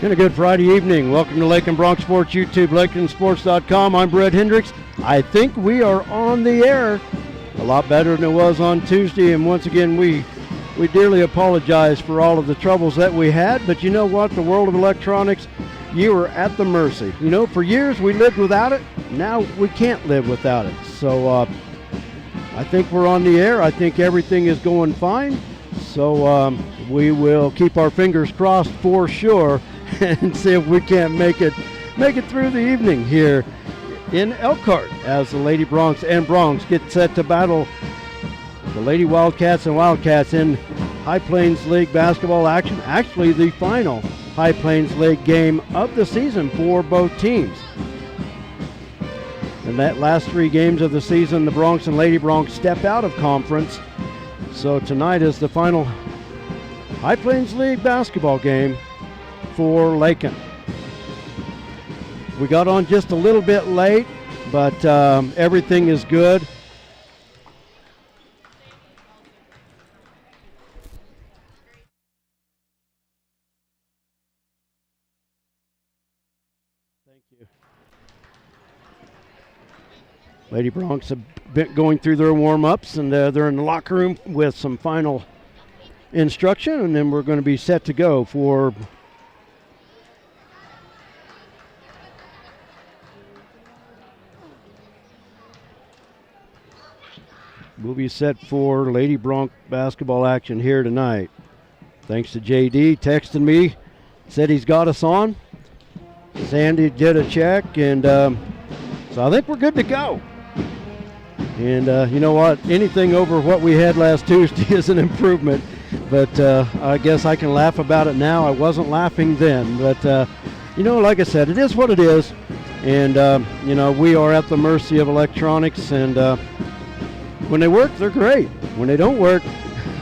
And a good Friday evening. Welcome to Lakin Bronx Sports YouTube, LakinSports.com. I'm Brett Hendricks. I think we are on the air a lot better than it was on Tuesday. And once again, we dearly apologize for all of the troubles that we had. But you know what? The world of electronics, you are at the mercy. You know, for years we lived without it. Now we can't live without it. So I think we're on the air. I think everything is going fine. So we will keep our fingers crossed for sure and see if we can't make it through the evening here in Elkhart as the Lady Bronx and Bronx get set to battle the Lady Wildcats and Wildcats in High Plains League basketball action. Actually, the final High Plains League game of the season for both teams. In that last 3 games of the season, the Bronx and Lady Bronx step out of conference. So tonight is the final High Plains League basketball game for Lakin. We got on just a little bit late, but everything is good. Thank you. Lady Bronx have been going through their warm-ups, and they're in the locker room with some final instruction, and then we're going to be set to go for Lady Bronx basketball action here tonight. Thanks to JD texting me, said he's got us on. Sandy did a check, and so I think we're good to go. And you know what? Anything over what we had last Tuesday is an improvement. But I guess I can laugh about it now. I wasn't laughing then. But, you know, like I said, it is what it is. And, you know, we are at the mercy of electronics. And when they work, they're great. When they don't work,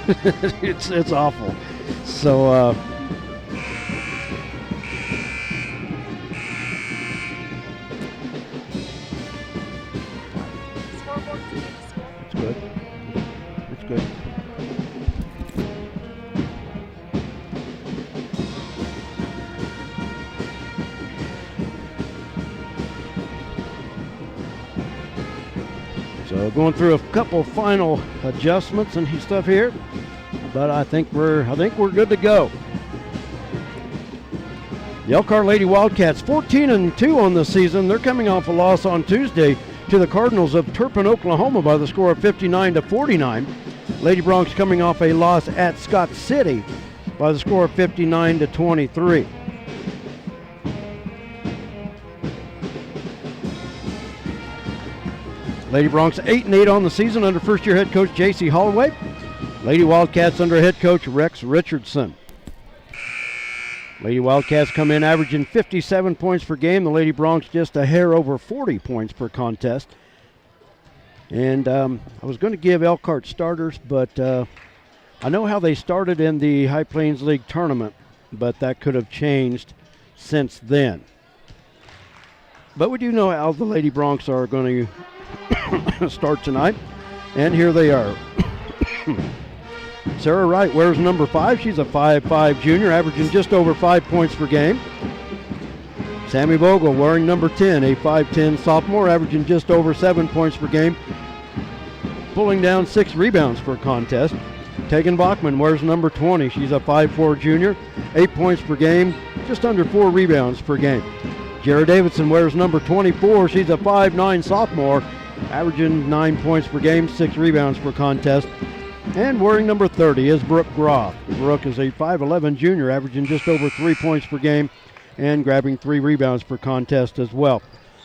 it's awful. So, it's good. It's good. So going through a couple final adjustments and stuff here, but I think we're good to go. The Elkhart Lady Wildcats 14-2 on the season. They're coming off a loss on Tuesday to the Cardinals of Turpin, Oklahoma by the score of 59-49. Lady Bronx coming off a loss at Scott City by the score of 59-23. Lady Bronx 8-8 on the season under first-year head coach J.C. Holloway. Lady Wildcats under head coach Rex Richardson. Lady Wildcats come in averaging 57 points per game. The Lady Bronx just a hair over 40 points per contest. And I was going to give Elkhart starters, but I know how they started in the High Plains League tournament, but that could have changed since then. But we do know how the Lady Bronx are going to start tonight, and here they are. Sarah Wright wears number 5. She's a 5'5" junior, averaging just over 5 points per game. Sammy Vogel wearing number 10, a 5'10" sophomore, averaging just over 7 points per game, pulling down 6 rebounds per contest. Tegan Bachman wears number 20. She's a 5'4" junior, 8 points per game, just under 4 rebounds per game. Jared Davidson wears number 24. She's a 5'9" sophomore, averaging 9 points per game, 6 rebounds per contest. And wearing number 30 is Brooke Groff. Brooke is a 5'11" junior, averaging just over 3 points per game and grabbing 3 rebounds per contest as well.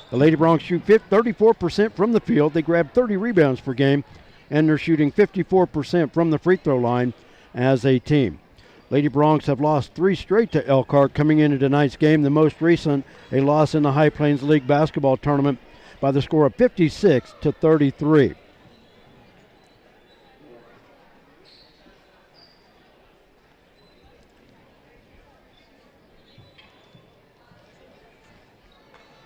The Lady Bronx shoot 34% from the field. They grab 30 rebounds per game, and they're shooting 54% from the free throw line as a team. Lady Bronx have lost 3 straight to Elkhart coming into tonight's game. The most recent, a loss in the High Plains League basketball tournament by the score of 56-33.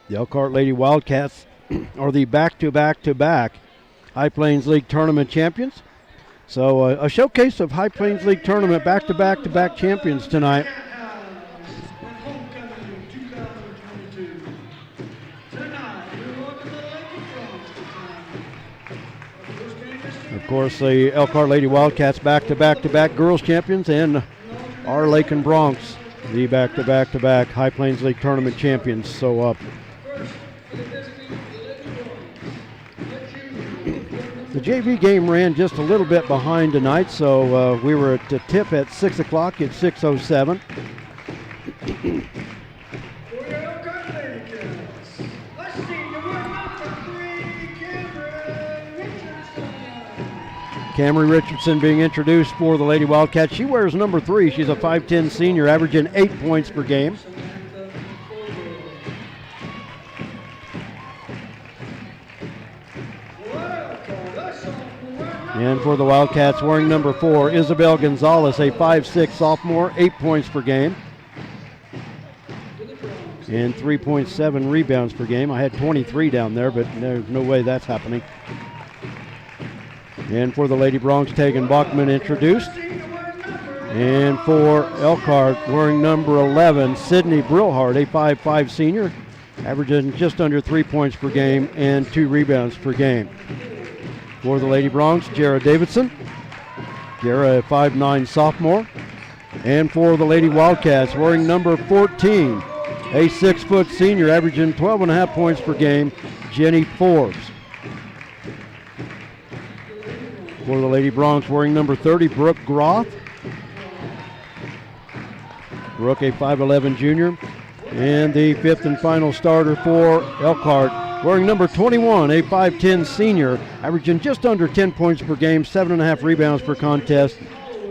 The Elkhart Lady Wildcats are the back-to-back-to-back High Plains League tournament champions. So a showcase of High Plains League tournament back-to-back-to-back champions tonight. Of course, the Elkhart Lady Wildcats back-to-back-to-back girls champions, and our Lakin Bronx, the back-to-back-to-back High Plains League tournament champions. So the JV game ran just a little bit behind tonight, so we were at the tip at 6 o'clock at 6:07. Camry Richardson being introduced for the Lady Wildcats. She wears number 3. She's a 5'10 senior, averaging 8 points per game. And for the Wildcats, wearing number 4, Isabel Gonzalez, a 5'6 sophomore, 8 points per game. And 3.7 rebounds per game. I had 23 down there, but there's no way that's happening. And for the Lady Bronx, Tegan Bachman introduced. And for Elkhart, wearing number 11, Sydney Brillhart, a 5'5 senior, averaging just under 3 points per game and 2 rebounds per game. For the Lady Bronx, Jara Davidson. Jara, a 5'9 sophomore. And for the Lady Wildcats, wearing number 14, a 6-foot senior, averaging 12.5 points per game, Jenny Forbes. For the Lady Bronx, wearing number 30, Brooke Groth. Brooke, a 5'11 junior. And the 5th and final starter for Elkhart, wearing number 21, a 5'10 senior, averaging just under 10 points per game, 7.5 rebounds per contest,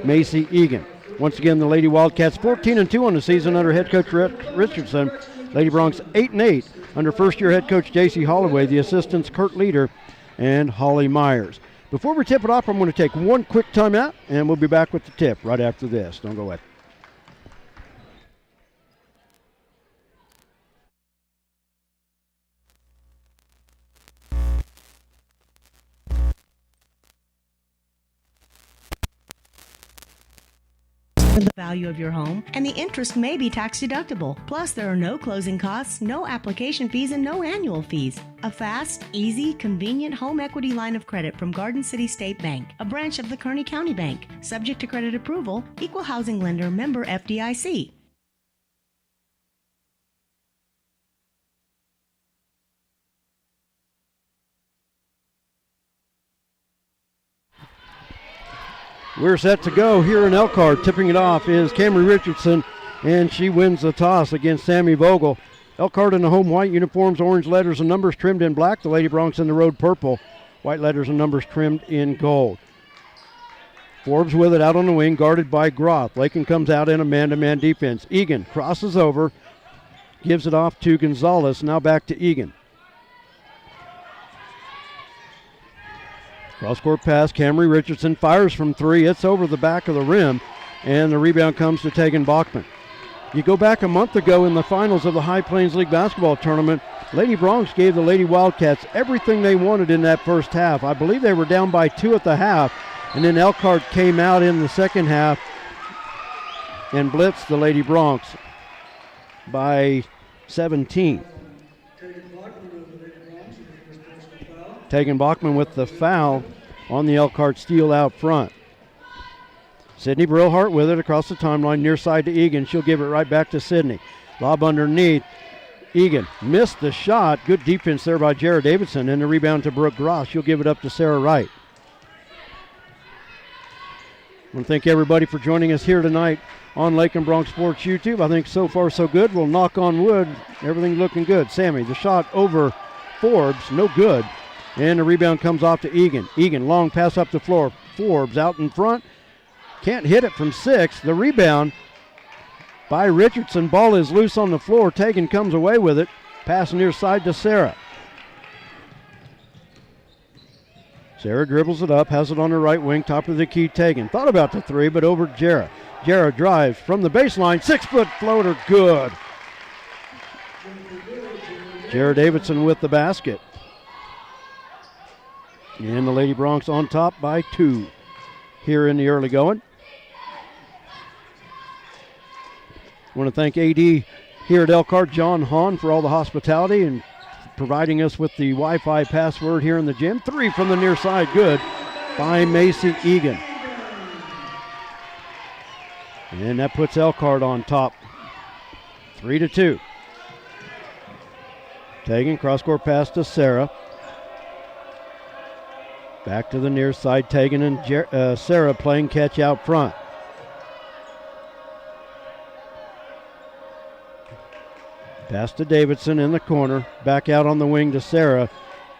Macy Egan. Once again, the Lady Wildcats 14-2 on the season under head coach Richardson. Lady Bronx 8-8 under first-year head coach J.C. Holloway, the assistants Kurt Leader and Holly Myers. Before we tip it off, I'm going to take one quick timeout, and we'll be back with the tip right after this. Don't go away. The value of your home, and the interest may be tax deductible. Plus, there are no closing costs, no application fees, and no annual fees. A fast, easy, convenient home equity line of credit from Garden City State Bank, a branch of the Kearney County Bank, subject to credit approval, equal housing lender, member FDIC. We're set to go here in Elkhart. Tipping it off is Camry Richardson, and she wins the toss against Sammy Vogel. Elkhart in the home white uniforms, orange letters and numbers trimmed in black. The Lady Bronx in the road purple, white letters and numbers trimmed in gold. Forbes with it out on the wing, guarded by Groth. Lakin comes out in a man-to-man defense. Egan crosses over, gives it off to Gonzalez. Now back to Egan. Cross-court pass, Camry Richardson fires from 3. It's over the back of the rim, and the rebound comes to Tegan Bachman. You go back a month ago in the finals of the High Plains League basketball tournament, Lady Bronx gave the Lady Wildcats everything they wanted in that first half. I believe they were down by 2 at the half, and then Elkhart came out in the second half and blitzed the Lady Bronx by 17. Tegan Bachman with the foul on the Elkhart steal out front. Sydney Brillhart with it across the timeline, near side to Egan. She'll give it right back to Sydney. Lob underneath. Egan missed the shot. Good defense there by Jared Davidson, and the rebound to Brooke Gross. She'll give it up to Sarah Wright. I want to thank everybody for joining us here tonight on Lakin Bronx Sports YouTube. I think so far so good. We'll knock on wood. Everything looking good. Sammy, the shot over Forbes, no good. And the rebound comes off to Egan. Egan, long pass up the floor. Forbes out in front. Can't hit it from 6. The rebound by Richardson. Ball is loose on the floor. Tegan comes away with it. Pass near side to Sarah. Sarah dribbles it up, has it on her right wing, top of the key. Tegan thought about the 3, but over to Jara. Jara drives from the baseline. 6-foot floater, good. Jara Davidson with the basket. And the Lady Bronx on top by 2 here in the early going. I want to thank AD here at Elkhart, John Hahn, for all the hospitality and providing us with the Wi-Fi password here in the gym. 3 from the near side, good. by Macy Egan. And that puts Elkhart on top, 3-2. Taking cross-court pass to Sarah. Back to the near side, Tegan and Sarah playing catch out front. Pass to Davidson in the corner. Back out on the wing to Sarah.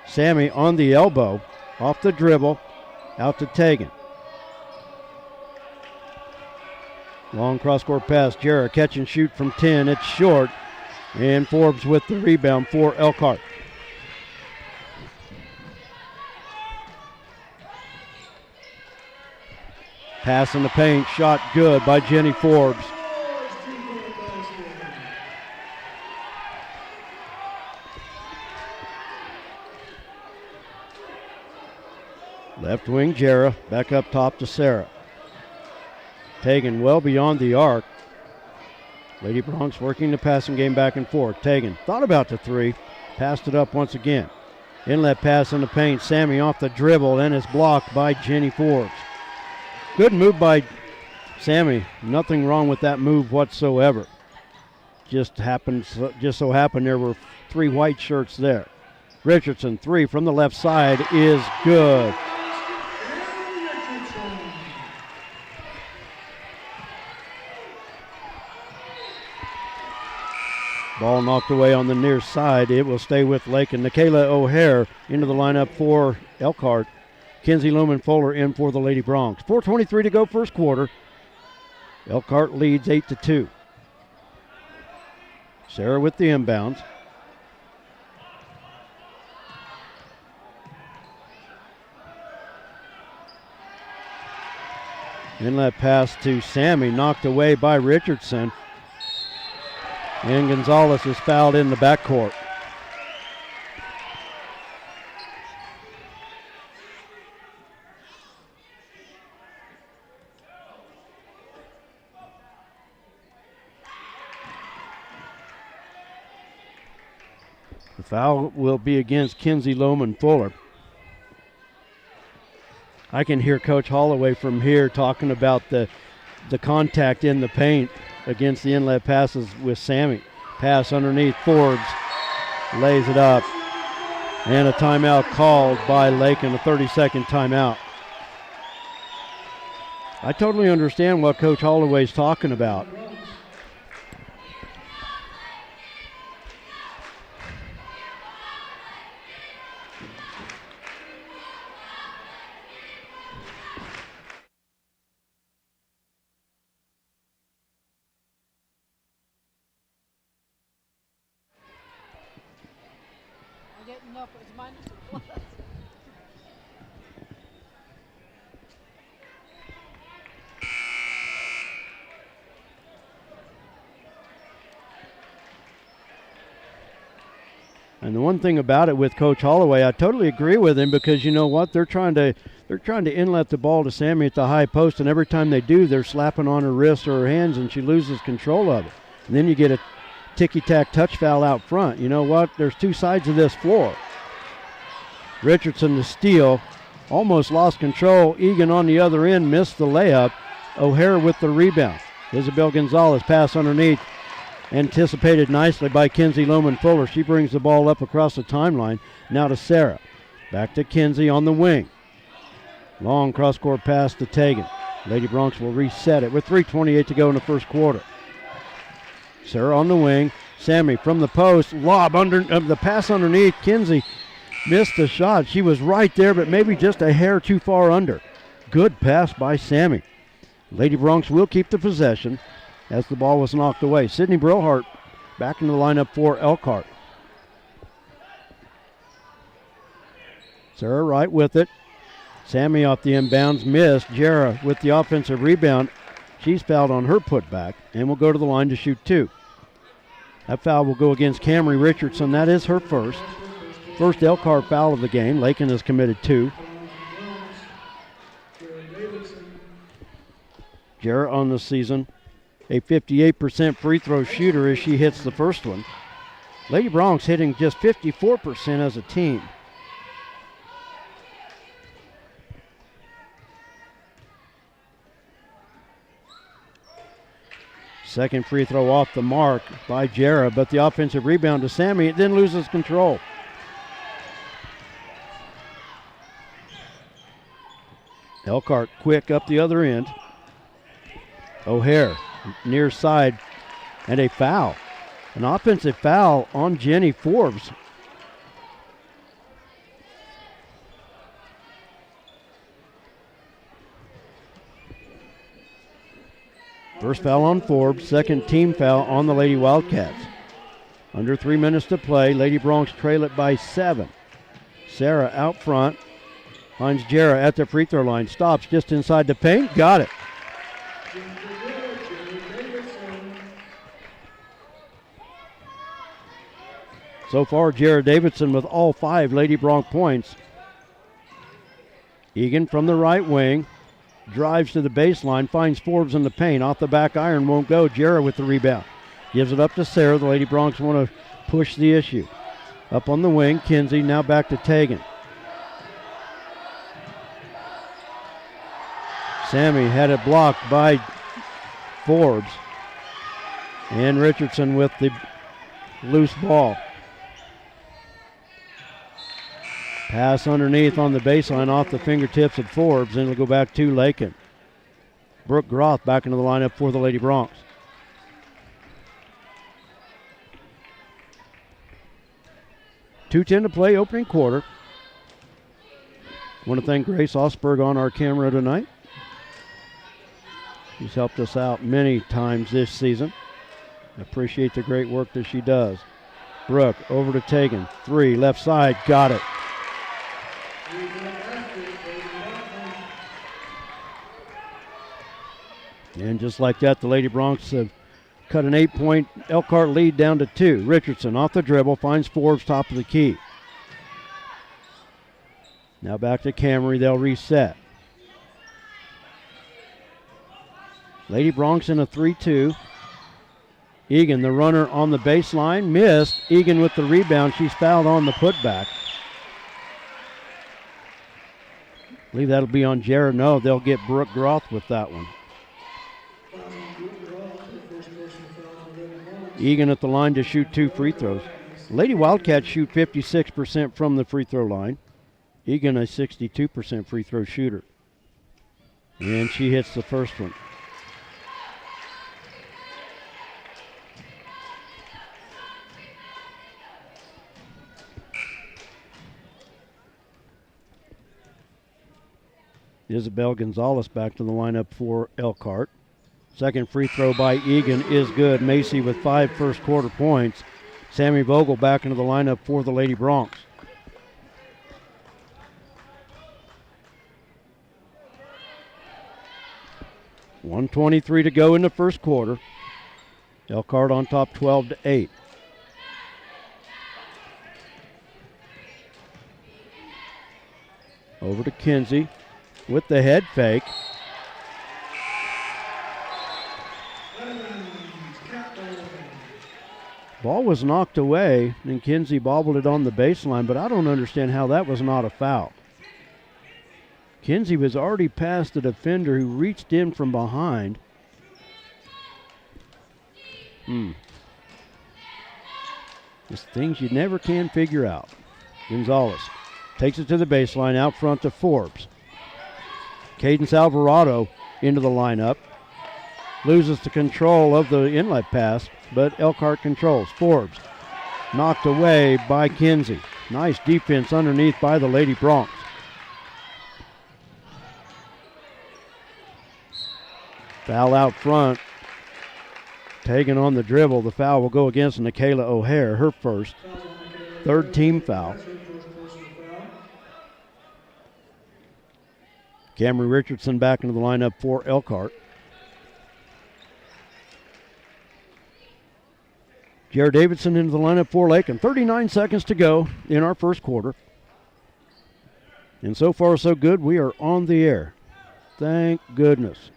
Sammy on the elbow. Off the dribble. Out to Tegan. Long cross-court pass. Jarrah catch and shoot from 10. It's short. And Forbes with the rebound for Elkhart. Pass in the paint. Shot good by Jenny Forbes. Left wing Jarrah, back up top to Sarah. Tegan well beyond the arc. Lady Bronx working the passing game back and forth. Tegan thought about the three, passed it up once again. Inlet pass in the paint. Sammy off the dribble and is blocked by Jenny Forbes. Good move by Sammy. Nothing wrong with that move whatsoever. Just so happened there were three white shirts there. Richardson, three from the left side is good. Ball knocked away on the near side. It will stay with Lakin. Nikayla O'Hare into the lineup for Elkhart. Kinsey Lumen Fuller in for the Lady Bronx. 4:23 to go first quarter. Elkhart leads 8-2. Sarah with the inbounds. Inlet pass to Sammy, knocked away by Richardson. And Gonzalez is fouled in the backcourt. The foul will be against Kinsey Lohman Fuller. I can hear Coach Holloway from here talking about the contact in the paint against the inlet passes with Sammy. Pass underneath, Forbes lays it up. And a timeout called by Lakin, a 30-second timeout. I totally understand what Coach Holloway's talking about. And the one thing about it with Coach Holloway, I totally agree with him, because you know what? They're trying to inlet the ball to Sammy at the high post, and every time they do, they're slapping on her wrist or her hands, and she loses control of it. And then you get a ticky-tack touch foul out front. You know what? There's two sides of this floor. Richardson the steal, almost lost control. Egan on the other end missed the layup. O'Hare with the rebound. Isabel Gonzalez pass underneath. Anticipated nicely by Kinsey Lohman Fuller. She brings the ball up across the timeline. Now to Sarah. Back to Kinsey on the wing. Long cross-court pass to Tegan. Lady Bronx will reset it with 3:28 to go in the first quarter. Sarah on the wing. Sammy from the post. Lob under the pass underneath. Kinsey missed the shot. She was right there, but maybe just a hair too far under. Good pass by Sammy. Lady Bronx will keep the possession as the ball was knocked away. Sydney Brohart back in the lineup for Elkhart. Sarah right with it. Sammy off the inbounds, missed. Jarrah with the offensive rebound. She's fouled on her putback and will go to the line to shoot two. That foul will go against Camry Richardson. That is her first. First Elkhart foul of the game. Lakin has committed two. Jarrah on the season, a 58% free throw shooter as she hits the first one. Lady Bronx hitting just 54% as a team. Second free throw off the mark by Jera, but the offensive rebound to Sammy. It then loses control. Elkhart quick up the other end. O'Hare near side, and a foul. An offensive foul on Jenny Forbes. First foul on Forbes, second team foul on the Lady Wildcats. Under 3 minutes to play, Lady Bronx trail it by 7. Sarah out front, finds Jera at the free throw line, stops just inside the paint, got it. So far, Jera Davidson with all 5 Lady Bronx points. Egan from the right wing, drives to the baseline, finds Forbes in the paint. Off the back iron, won't go. Jera with the rebound. Gives it up to Sarah. The Lady Bronx want to push the issue. Up on the wing, Kinsey, now back to Tegan. Sammy had it blocked by Forbes. And Richardson with the loose ball. Pass underneath on the baseline off the fingertips of Forbes, and it'll go back to Lakin. Brooke Groth back into the lineup for the Lady Bronx. .210 to play, opening quarter. Want to thank Grace Osberg on our camera tonight. She's helped us out many times this season. I appreciate the great work that she does. Brooke over to Tegan. 3, left side, got it. And just like that, the Lady Bronx have cut an 8-point Elkhart lead down to 2. Richardson off the dribble, finds Forbes top of the key. Now back to Camry, they'll reset. Lady Bronx in a 3-2. Egan, the runner on the baseline, missed. Egan with the rebound, she's fouled on the putback. I believe that'll be on Jared. No, they'll get Brooke Groth with that one. Egan at the line to shoot 2 free throws. Lady Wildcats shoot 56% from the free throw line. Egan a 62% free throw shooter. And she hits the first one. Isabel Gonzalez back to the lineup for Elkhart. Second free throw by Egan is good. Macy with 5 first quarter points. Sammy Vogel back into the lineup for the Lady Bronx. .123 to go in the first quarter. Elkhart on top 12-8. Over to Kinsey with the head fake. Ball was knocked away, and Kinsey bobbled it on the baseline, but I don't understand how that was not a foul. Kinsey was already past the defender who reached in from behind. Just things you never can figure out. Gonzalez takes it to the baseline, out front to Forbes. Cadence Alvarado into the lineup. Loses the control of the inlet pass, but Elkhart controls. Forbes knocked away by Kinsey. Nice defense underneath by the Lady Bronx. Foul out front. Taken on the dribble. The foul will go against Nikayla O'Hare, her first. Third team foul. Camry Richardson back into the lineup for Elkhart. Jared Davidson into the lineup for Lakin. 39 seconds to go in our first quarter. And so far so good, we are on the air. Thank goodness.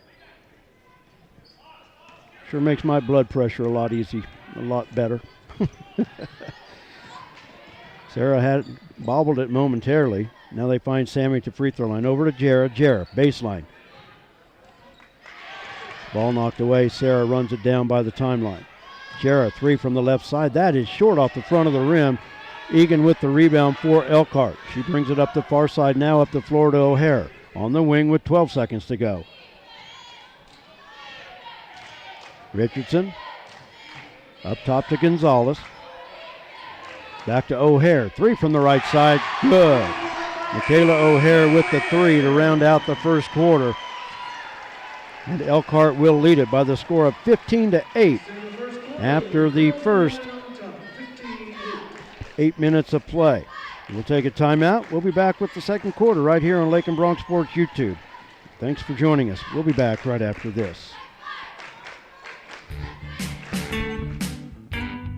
Sure makes my blood pressure a lot better. Sarah had bobbled it momentarily. Now they find Sammy at the free throw line. Over to Jera. Jera, baseline. Ball knocked away. Sarah runs it down by the timeline. Jarrah, 3 from the left side. That is short off the front of the rim. Egan with the rebound for Elkhart. She brings it up the far side now, up the floor to O'Hare. On the wing with 12 seconds to go. Richardson up top to Gonzalez. Back to O'Hare. 3 from the right side. Good. Michaela O'Hare with the 3 to round out the first quarter. And Elkhart will lead it by the score of 15-8 after the first 8 minutes of play. We'll take a timeout. We'll be back with the second quarter right here on Lakin Bronx Sports YouTube. Thanks for joining us. We'll be back right after this.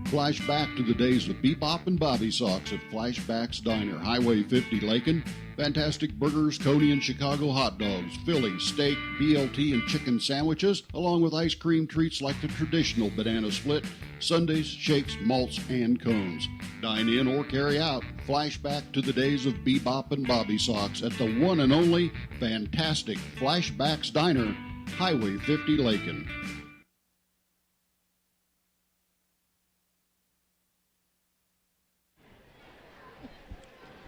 Flashback to the days of Bebop and Bobby Sox at Flashback's Diner, Highway 50, Lakin. Fantastic burgers, Coney and Chicago hot dogs, Philly, steak, BLT, and chicken sandwiches, along with ice cream treats like the traditional banana split, sundaes, shakes, malts, and cones. Dine in or carry out. Flashback to the days of Bebop and Bobby Sox at the one and only fantastic Flashback's Diner, Highway 50, Lakin.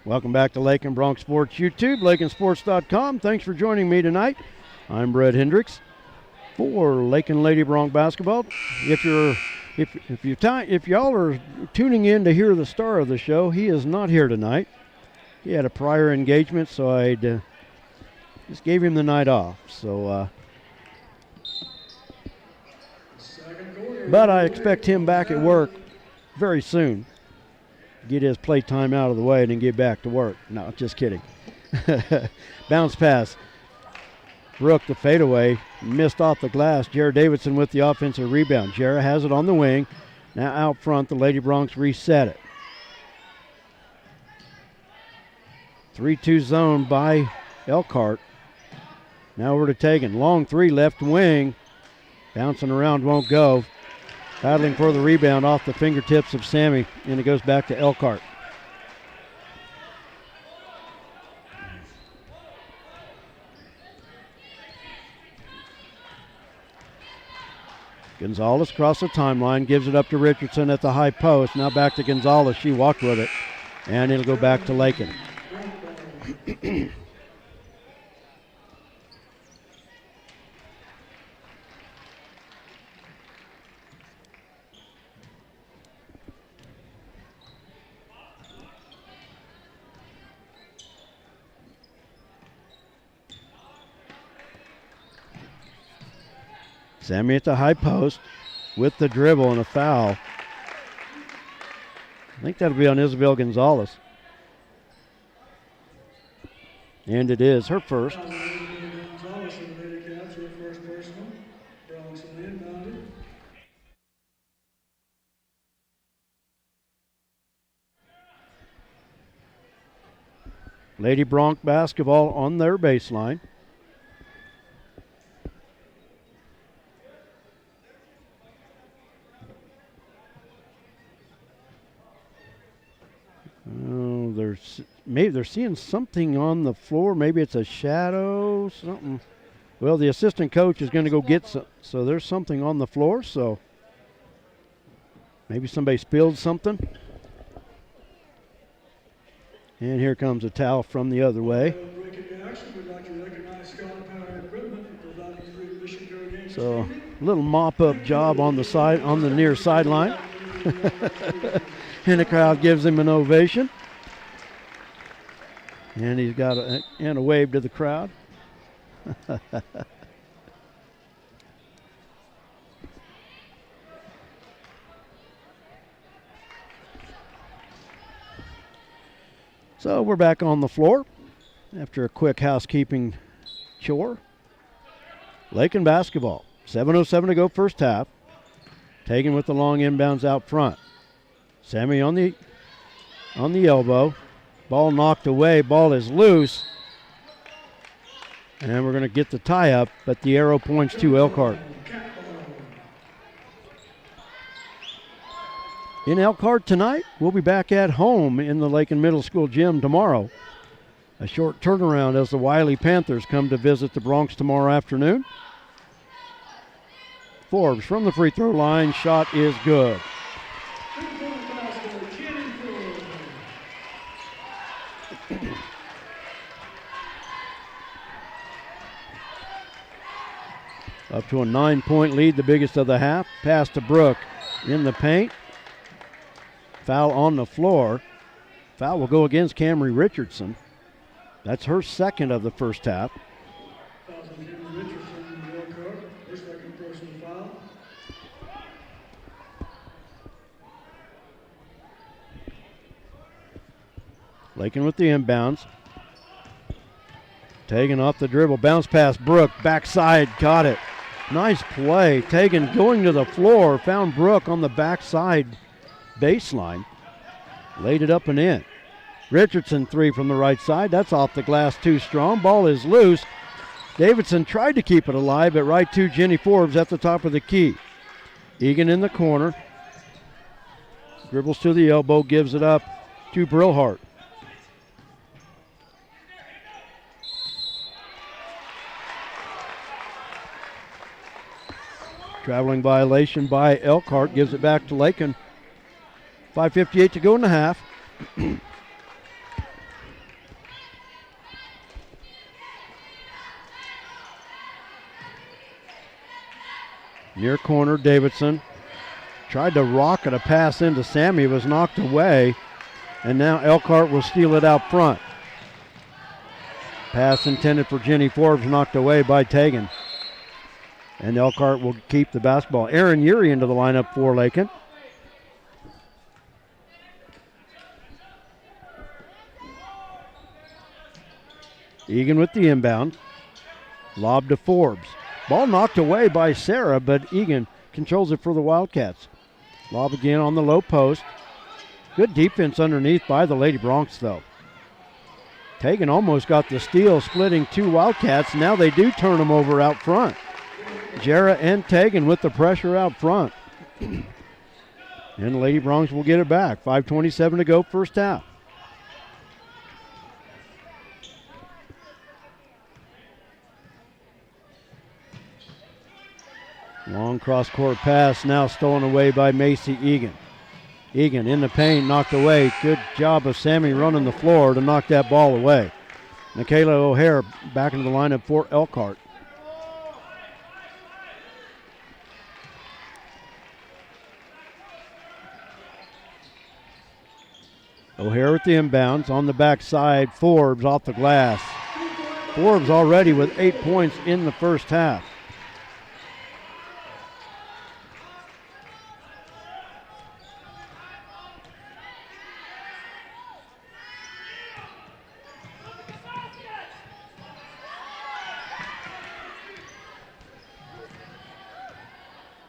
Welcome back to Lakin Bronx Sports YouTube, LakinSports.com. Thanks for joining me tonight. I'm Brett Hendricks for Lakin Lady Bronx basketball. If y'all are tuning in to hear the star of the show, he is not here tonight. He had a prior engagement, so I just gave him the night off. But I expect him back at work very soon. Get his play time out of the way and then get back to work. No, just kidding. Bounce pass. Brooke, the fadeaway, missed off the glass. Jarrah Davidson with the offensive rebound. Jarrah has it on the wing. Now out front, the Lady Bronx reset it. 3-2 zone by Elkhart. Now over to Tegan. Long 3 left wing. Bouncing around, won't go. Battling for the rebound off the fingertips of Sammy, and it goes back to Elkhart. Gonzalez across the timeline, gives it up to Richardson at the high post. Now back to Gonzalez. She walked with it, and it'll go back to Lakin. Sammy at the high post with the dribble and a foul. I think that'll be on Isabel Gonzalez. And it is her first. Lady Bronx basketball on their baseline. Maybe they're seeing something on the floor. Maybe it's a shadow, something. Well, the assistant coach is going to go get some. So there's something on the floor. So maybe somebody spilled something. And here comes a towel from the other way. So a little mop-up job on the side, on the near sideline. And the crowd gives him an ovation. And he's got a wave to the crowd. So we're back on the floor after a quick housekeeping chore. Lakin basketball. 7:07 to go first half. Taken with the long inbounds out front. Sammy on the elbow. Ball knocked away. Ball is loose. And we're going to get the tie up, but the arrow points to Elkhart. In Elkhart tonight, we'll be back at home in the Lakin Middle School gym tomorrow. A short turnaround as the Wiley Panthers come to visit the Bronx tomorrow afternoon. Forbes from the free throw line. Shot is good. Up to a 9-point lead, the biggest of the half. Pass to Brooke in the paint. Foul on the floor. Foul will go against Camry Richardson. That's her second of the first half. Lakin with the inbounds. Tegan off the dribble. Bounce pass. Brooke. Backside. Got it. Nice play. Tegan going to the floor. Found Brooke on the backside baseline. Laid it up and in. Richardson three from the right side. That's off the glass too strong. Ball is loose. Davidson tried to keep it alive, but right to Jenny Forbes at the top of the key. Egan in the corner. Dribbles to the elbow. Gives it up to Brillhart. Traveling violation by Elkhart. Gives it back to Lakin. 5:58 to go in the half. Near corner, Davidson. Tried to rocket a pass into Sammy. It was knocked away. And now Elkhart will steal it out front. Pass intended for Jenny Forbes, knocked away by Tegan. And Elkhart will keep the basketball. Aaron Urey into the lineup for Lakin. Egan with the inbound. Lob to Forbes. Ball knocked away by Sarah, but Egan controls it for the Wildcats. Lob again on the low post. Good defense underneath by the Lady Bronx, though. Tegan almost got the steal, splitting two Wildcats. Now they do turn them over out front. Jarrah and Tegan with the pressure out front. And the Lady Bronx will get it back. 5:27 to go, first half. Long cross-court pass now stolen away by Macy Egan. Egan in the paint, knocked away. Good job of Sammy running the floor to knock that ball away. Michaela O'Hare back into the lineup for Elkhart. O'Hare with the inbounds on the backside. Forbes off the glass. Forbes already with 8 points in the first half.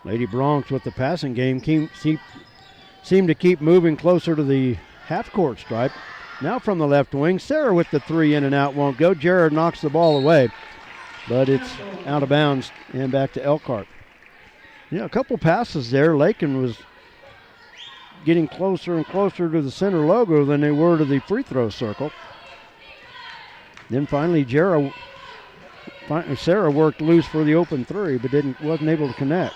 Lady Bronx with the passing game seemed to keep moving closer to the half-court stripe. Now from the left wing, Sarah with the three in and out won't go. Jared knocks the ball away, but it's out of bounds and back to Elkhart. Yeah, a couple passes there. Lakin was getting closer and closer to the center logo than they were to the free throw circle. Then finally Sarah worked loose for the open three, but wasn't able to connect.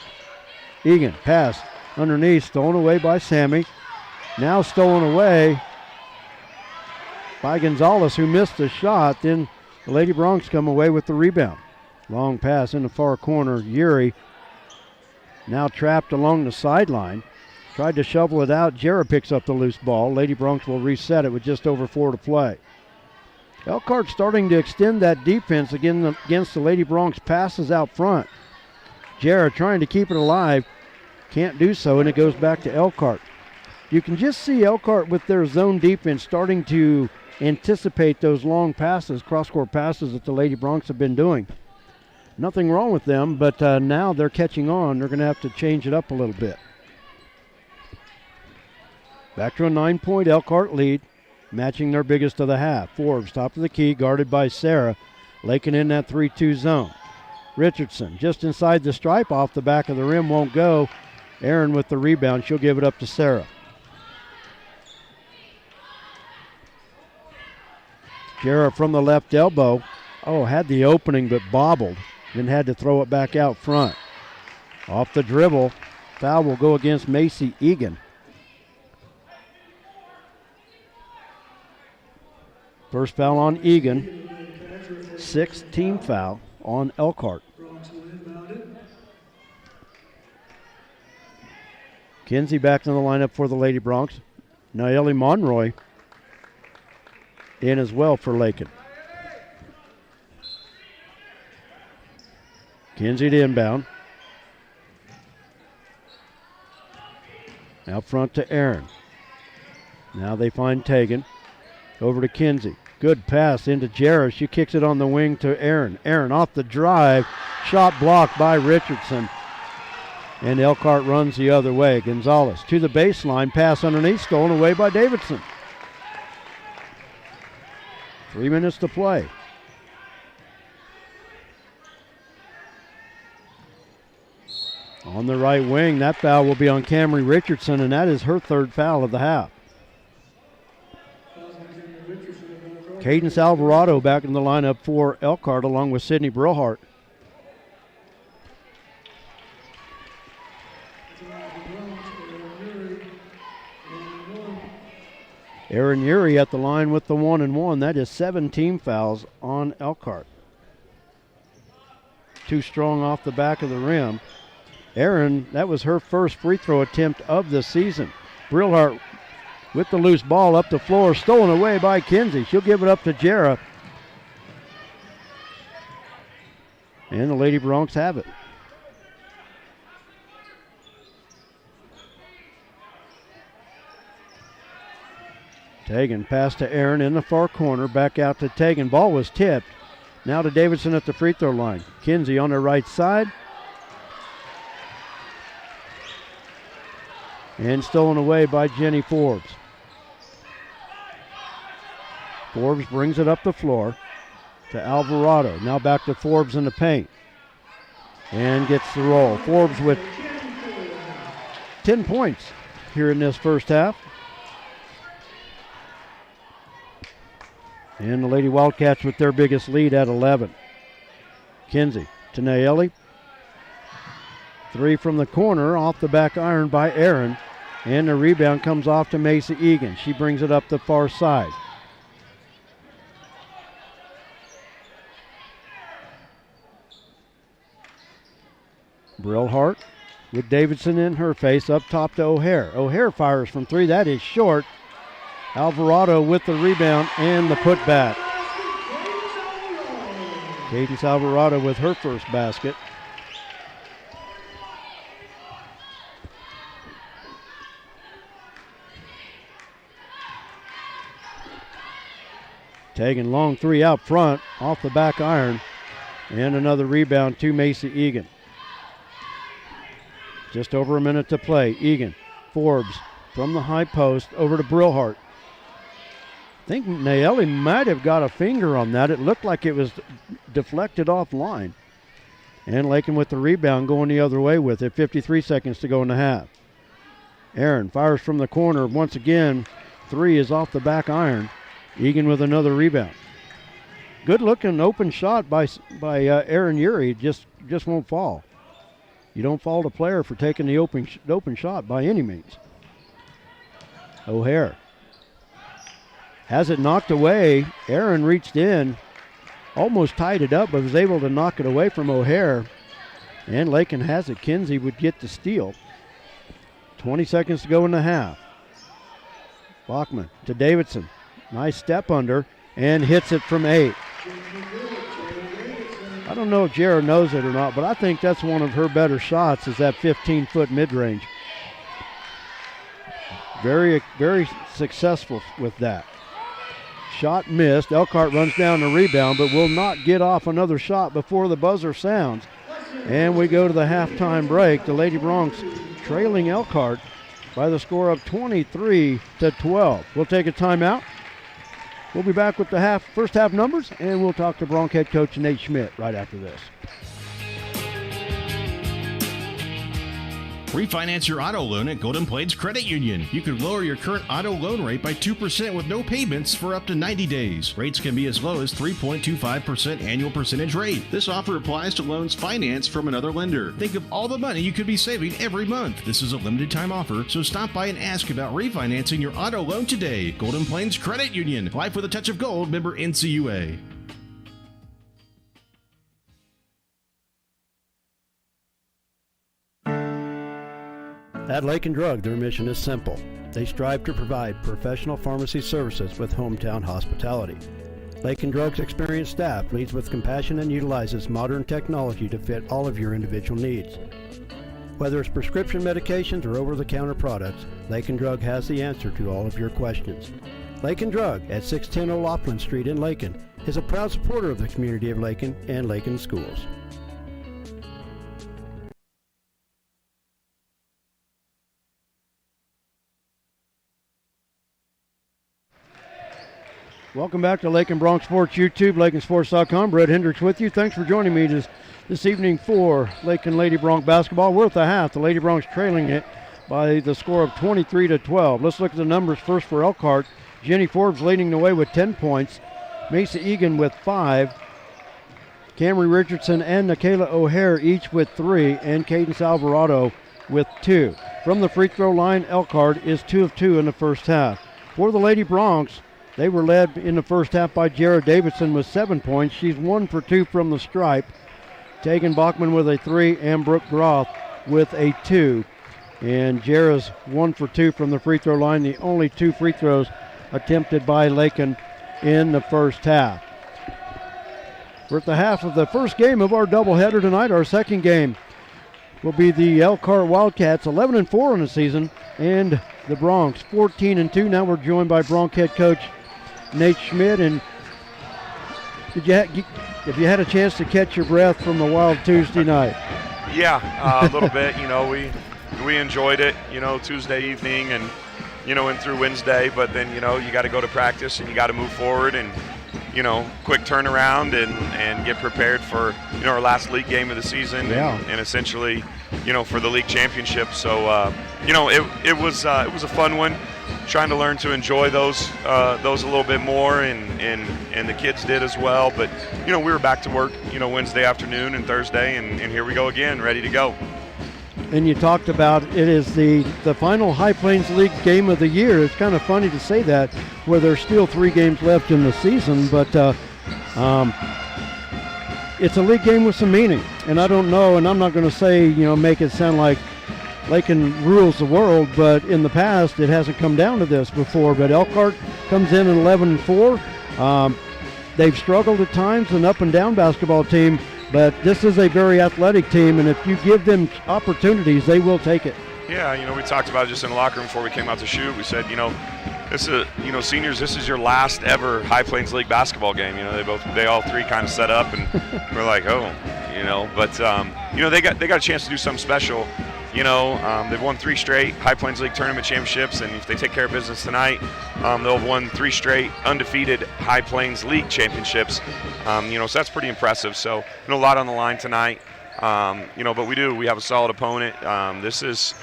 Egan, pass underneath, stolen away by Sammy. Now stolen away by Gonzalez, who missed the shot. Then the Lady Bronx come away with the rebound. Long pass in the far corner. Urey now trapped along the sideline. Tried to shovel it out. Jarrah picks up the loose ball. Lady Bronx will reset it with just over 4 to play. Elkhart starting to extend that defense against the Lady Bronx passes out front. Jarrah trying to keep it alive. Can't do so, and it goes back to Elkhart. You can just see Elkhart with their zone defense starting to anticipate those long passes, cross-court passes that the Lady Bronx have been doing. Nothing wrong with them, but now they're catching on. They're going to have to change it up a little bit. Back to a 9-point Elkhart lead, matching their biggest of the half. Forbes, top of the key, guarded by Sarah. Lakin in that 3-2 zone. Richardson just inside the stripe, off the back of the rim, won't go. Aaron with the rebound. She'll give it up to Sarah. Jarrah from the left elbow. Oh, had the opening but bobbled. Then had to throw it back out front. Off the dribble. Foul will go against Macy Egan. First foul on Egan. 6th team foul on Elkhart. Kinsey back in the lineup for the Lady Bronx. Nayeli Monroy in as well for Lakin. Kinsey to inbound. Out front to Aaron. Now they find Tegan. Over to Kinsey. Good pass into Jarrah. She kicks it on the wing to Aaron. Aaron off the drive. Shot blocked by Richardson. And Elkhart runs the other way. Gonzalez to the baseline. Pass underneath. Stolen away by Davidson. 3 minutes to play. On the right wing, that foul will be on Camry Richardson, and that is her 3rd foul of the half. Cadence Alvarado back in the lineup for Elkhart along with Sydney Brillhart. Aaron Urey at the line with the 1-and-1. That is 7 team fouls on Elkhart. Too strong off the back of the rim. Aaron, that was her first free throw attempt of the season. Brillhart with the loose ball up the floor, stolen away by Kinsey. She'll give it up to Jarrah. And the Lady Bronx have it. Tegan pass to Aaron in the far corner, back out to Tegan. Ball was tipped. Now to Davidson at the free throw line. Kinsey on the right side. And stolen away by Jenny Forbes. Forbes brings it up the floor to Alvarado. Now back to Forbes in the paint. And gets the roll. Forbes with 10 points here in this first half. And the Lady Wildcats with their biggest lead at 11. Kinsey to Nayeli. 3 from the corner, off the back iron by Aaron. And the rebound comes off to Macy Egan. She brings it up the far side. Brillhart with Davidson in her face, up top to O'Hare. O'Hare fires from 3. That is short. Alvarado with the rebound and the putback. Cadence Alvarado with her first basket. Taking long 3 out front, off the back iron, and another rebound to Macy Egan. Just over a minute to play. Egan, Forbes from the high post over to Brillhart. I think Nayeli might have got a finger on that. It looked like it was deflected offline. And Lakin with the rebound going the other way with it. 53 seconds to go in the half. Aaron fires from the corner once again. 3 is off the back iron. Egan with another rebound. Good looking open shot by Aaron Urey. Just won't fall. You don't fault a player for taking the open shot by any means. O'Hare has it knocked away. Aaron reached in, almost tied it up, but was able to knock it away from O'Hare. And Lakin has it. Kinsey would get the steal. 20 seconds to go in the half. Bachman to Davidson. Nice step under and hits it from 8. I don't know if Jarrah knows it or not, but I think that's one of her better shots is that 15-foot mid-range. Very, very successful with that. Shot missed. Elkhart runs down the rebound, but will not get off another shot before the buzzer sounds. And we go to the halftime break. The Lady Bronx trailing Elkhart by the score of 23-12. We'll take a timeout. We'll be back with the first half numbers, and we'll talk to Bronx head coach Nate Schmidt right after this. Refinance your auto loan at Golden Plains Credit Union. You can lower your current auto loan rate by 2% with no payments for up to 90 days. Rates can be as low as 3.25% annual percentage rate. This offer applies to loans financed from another lender. Think of all the money you could be saving every month. This is a limited time offer, so stop by and ask about refinancing your auto loan today. Golden Plains Credit Union. Life with a touch of gold. Member NCUA. At Lakin Drug, their mission is simple. They strive to provide professional pharmacy services with hometown hospitality. Lakin Drug's experienced staff leads with compassion and utilizes modern technology to fit all of your individual needs. Whether it's prescription medications or over-the-counter products, Lakin Drug has the answer to all of your questions. Lakin Drug at 610 O'Loughlin Street in Lakin is a proud supporter of the community of Lakin and Lakin schools. Welcome back to Lakin Bronx Sports YouTube, LakinSports.com. Brett Hendricks with you. Thanks for joining me this evening for Lakin Lady Bronx basketball. We're at the half. The Lady Bronx trailing it by the score of 23-12. Let's look at the numbers first for Elkhart. Jenny Forbes leading the way with 10 points. Mesa Egan with 5. Camry Richardson and Nikayla O'Hare each with 3. And Cadence Alvarado with 2. From the free throw line, Elkhart is 2 of 2 in the first half. For the Lady Bronx, they were led in the first half by Jara Davidson with 7 points. She's 1 for 2 from the stripe. Tegan Bachman with a 3 and Brooke Groth with a 2. And Jara's 1 for 2 from the free throw line, the only 2 free throws attempted by Lakin in the first half. We're at the half of the first game of our doubleheader tonight. Our second game will be the Elkhart Wildcats, 11-4 on the season, and the Bronx, 14-2. Now we're joined by Bronx head coach Nate Schmidt. And if you had a chance to catch your breath from the Wild Tuesday night? Yeah, a little bit. We enjoyed it, Tuesday evening and, and through Wednesday. But then, you got to go to practice and you got to move forward and, quick turnaround and get prepared for, our last league game of the season and essentially, for the league championship. So, it was a fun one. Trying to learn to enjoy those a little bit more, and the kids did as well. But we were back to work, Wednesday afternoon and Thursday, and here we go again, ready to go. And you talked about it is the final High Plains League game of the year. It's kind of funny to say that, where there's still 3 games left in the season, but it's a league game with some meaning. And I don't know, and I'm not going to say, make it sound like Lakin rules the world, but in the past it hasn't come down to this before. But Elkhart comes in at 11-4. They've struggled at times, an up and down basketball team, but this is a very athletic team, and if you give them opportunities, they will take it. Yeah, we talked about it just in the locker room before we came out to shoot. We said, this is, seniors, this is your last ever High Plains League basketball game. They all 3 kind of set up, and we're like, but they got a chance to do something special. They've won 3 straight High Plains League tournament championships, and if they take care of business tonight, they'll have won 3 straight undefeated High Plains League championships. So that's pretty impressive. So, a lot on the line tonight. But we have a solid opponent. This is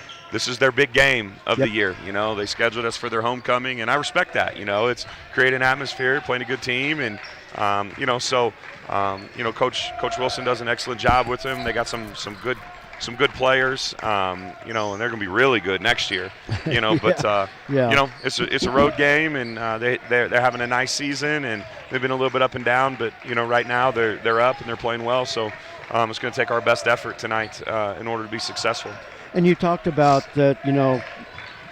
their big game of the year. They scheduled us for their homecoming, and I respect that. It's create an atmosphere, playing a good team, and Coach Wilson does an excellent job with them. They got some good players, and they're going to be really good next year, But it's a road game, and they're having a nice season, and they've been a little bit up and down, but right now they're up and they're playing well. So it's going to take our best effort tonight in order to be successul. And you talked about that,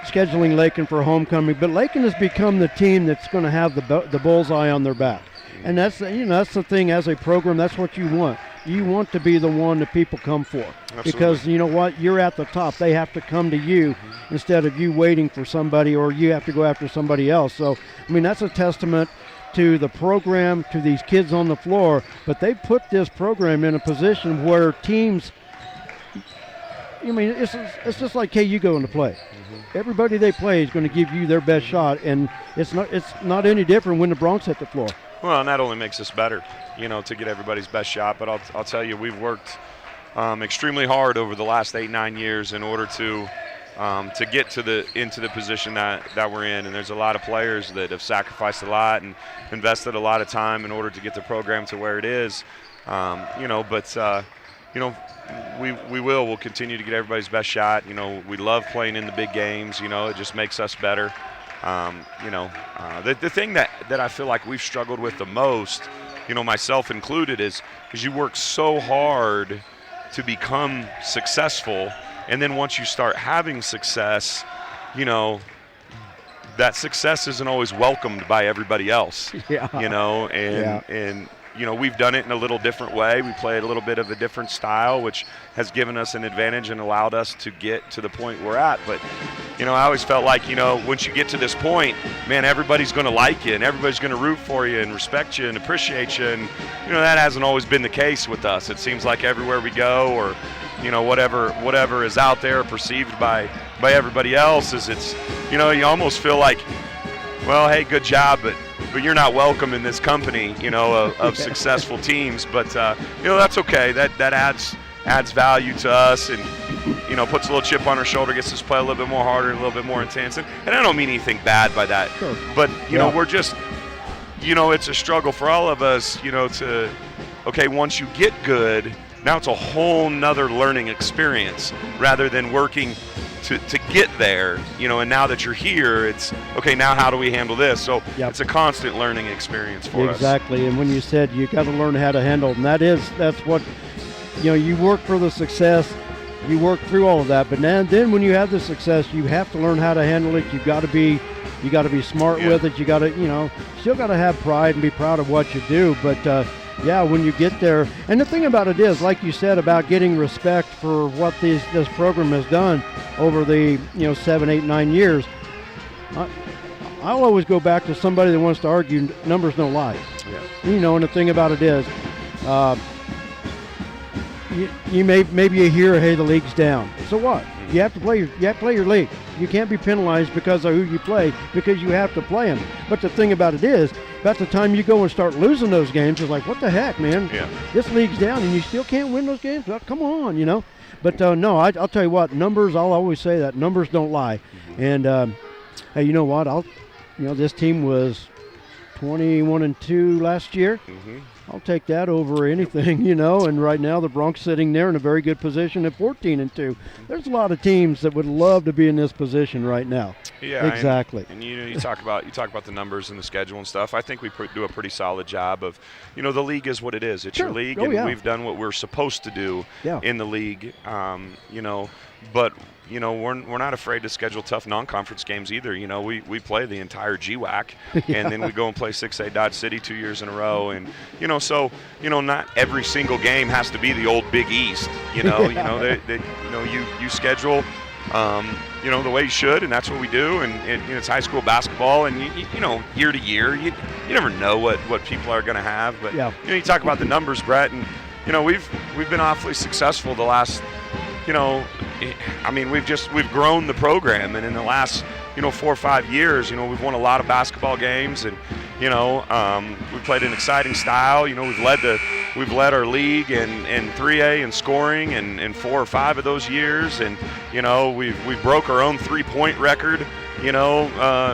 scheduling Lakin for homecoming, but Lakin has become the team that's going to have the bullseye on their back, and that's the thing as a program. That's what you want. You want to be the one that people come for. Absolutely. Because you know what? You're at the top. They have to come to you instead of you waiting for somebody, or you have to go after somebody else. So, that's a testament to the program, to these kids on the floor. But they put this program in a position where teams, it's just like KU going to play. Everybody they play is going to give you their best shot, and it's not any different when the Bronx hit the floor. Well, and that only makes us better, to get everybody's best shot. But I'll tell you, we've worked extremely hard over the last 8-9 years in order to get into the position that we're in. And there's a lot of players that have sacrificed a lot and invested a lot of time in order to get the program to where it is. We'll continue to get everybody's best shot. We love playing in the big games. It just makes us better. The thing that I feel like we've struggled with the most, myself included, is you work so hard to become successful, and then once you start having success, that success isn't always welcomed by everybody else. Yeah. And we've done it in a little different way. We play a little bit of a different style, which has given us an advantage and allowed us to get to the point we're at. But, I always felt like, once you get to this point, man, everybody's going to like you and everybody's going to root for you and respect you and appreciate you. And, that hasn't always been the case with us. It seems like everywhere we go, or, whatever is out there perceived by everybody else, is it's, you almost feel like, well, hey, good job, but you're not welcome in this company, of successful teams. But that's okay. That adds value to us, and puts a little chip on our shoulder, gets us to play a little bit more harder and a little bit more intense. And I don't mean anything bad by that. Sure. But we're just, it's a struggle for all of us, once you get good, now it's a whole nother learning experience rather than working to get there, and now that you're here, it's okay, now how do we handle this? So It's a constant learning experience for us. Exactly. And when you said you got to learn how to handle it, and that's what, you work for the success, you work through all of that, but then when you have the success, you have to learn how to handle it. You got to be smart with it. You got to, still got to have pride and be proud of what you do, but when you get there, and the thing about it is, like you said, about getting respect for what this program has done over the 7, 8, 9 years. I'll always go back to somebody that wants to argue numbers don't lie. Yeah. And the thing about it is, maybe you hear, hey, the league's down. So what? You have to play your league. You can't be penalized because of who you play, because you have to play them. But the thing about it is, about the time you go and start losing those games, it's like, what the heck, man? Yeah. This league's down and you still can't win those games? Well, come on, But no, I'll tell you what, numbers, I'll always say that, numbers don't lie. Mm-hmm. And hey, you know what? This team was 21-2 last year. Mm-hmm. I'll take that over anything, and right now the Bronx sitting there in a very good position at 14-2. There's a lot of teams that would love to be in this position right now. Yeah, exactly. And you talk about the numbers and the schedule and stuff. I think we do a pretty solid job of, the league is what it is. It's your league, and we've done what we're supposed to do in the league. But we're not afraid to schedule tough non-conference games either. We play the entire GWAC, and then we go and play 6A Dodge City 2 years in a row, and not every single game has to be the old Big East. You schedule the way you should, and that's what we do. And it's high school basketball, and year to year, you never know what people are going to have. But you talk about the numbers, Brett, and we've been awfully successful the last. We've grown the program, and in the last 4 or 5 years, we've won a lot of basketball games, and we've played an exciting style. We've led our league in 3A in scoring in 4 or 5 of those years, and we've broke our own 3-point record,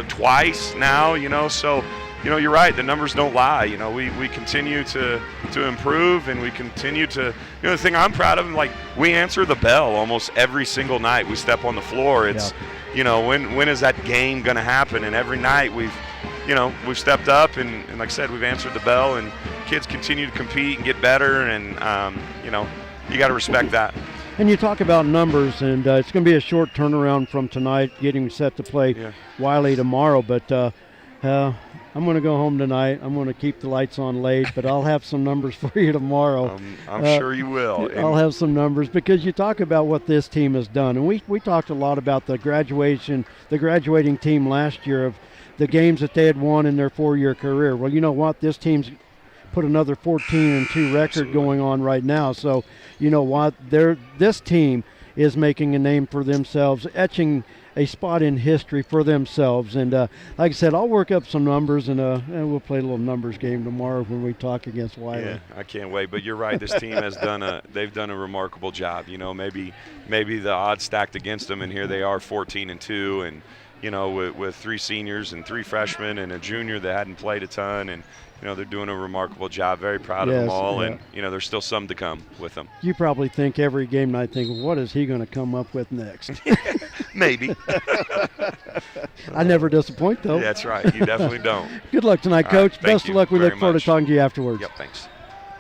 twice now. So. You're right. The numbers don't lie. We continue to improve, and we continue to. The thing I'm proud of, like, we answer the bell almost every single night we step on the floor. It's, when is that game going to happen? And every night we've stepped up, and like I said, we've answered the bell, and kids continue to compete and get better, and you got to respect that. And you talk about numbers, and it's going to be a short turnaround from tonight, getting set to play Wiley tomorrow, but. I'm going to go home tonight. I'm going to keep the lights on late, but I'll have some numbers for you tomorrow. I'm sure you will. I'll have some numbers, because you talk about what this team has done. And we talked a lot about the graduating team last year, of the games that they had won in their 4-year career. Well, you know what? This team's put another 14-2 record going on right now. So, you know what? This team is making a name for themselves, etching a spot in history for themselves. And like I said, I'll work up some numbers, and we'll play a little numbers game tomorrow when we talk against Wiley. Yeah, I can't wait. But you're right. This team has they've done a remarkable job. You know, maybe the odds stacked against them, and here they are 14-2, and you know, with 3 seniors and 3 freshmen and a junior that hadn't played a ton, and you know, they're doing a remarkable job. Very proud of them all, and you know, there's still some to come with them. You probably think every game night, what is he going to come up with next? Maybe. I never disappoint, though. Yeah, that's right. You definitely don't. Good luck tonight, All Coach. right, Best of luck. We look forward to talking to you afterwards. Yep, thanks.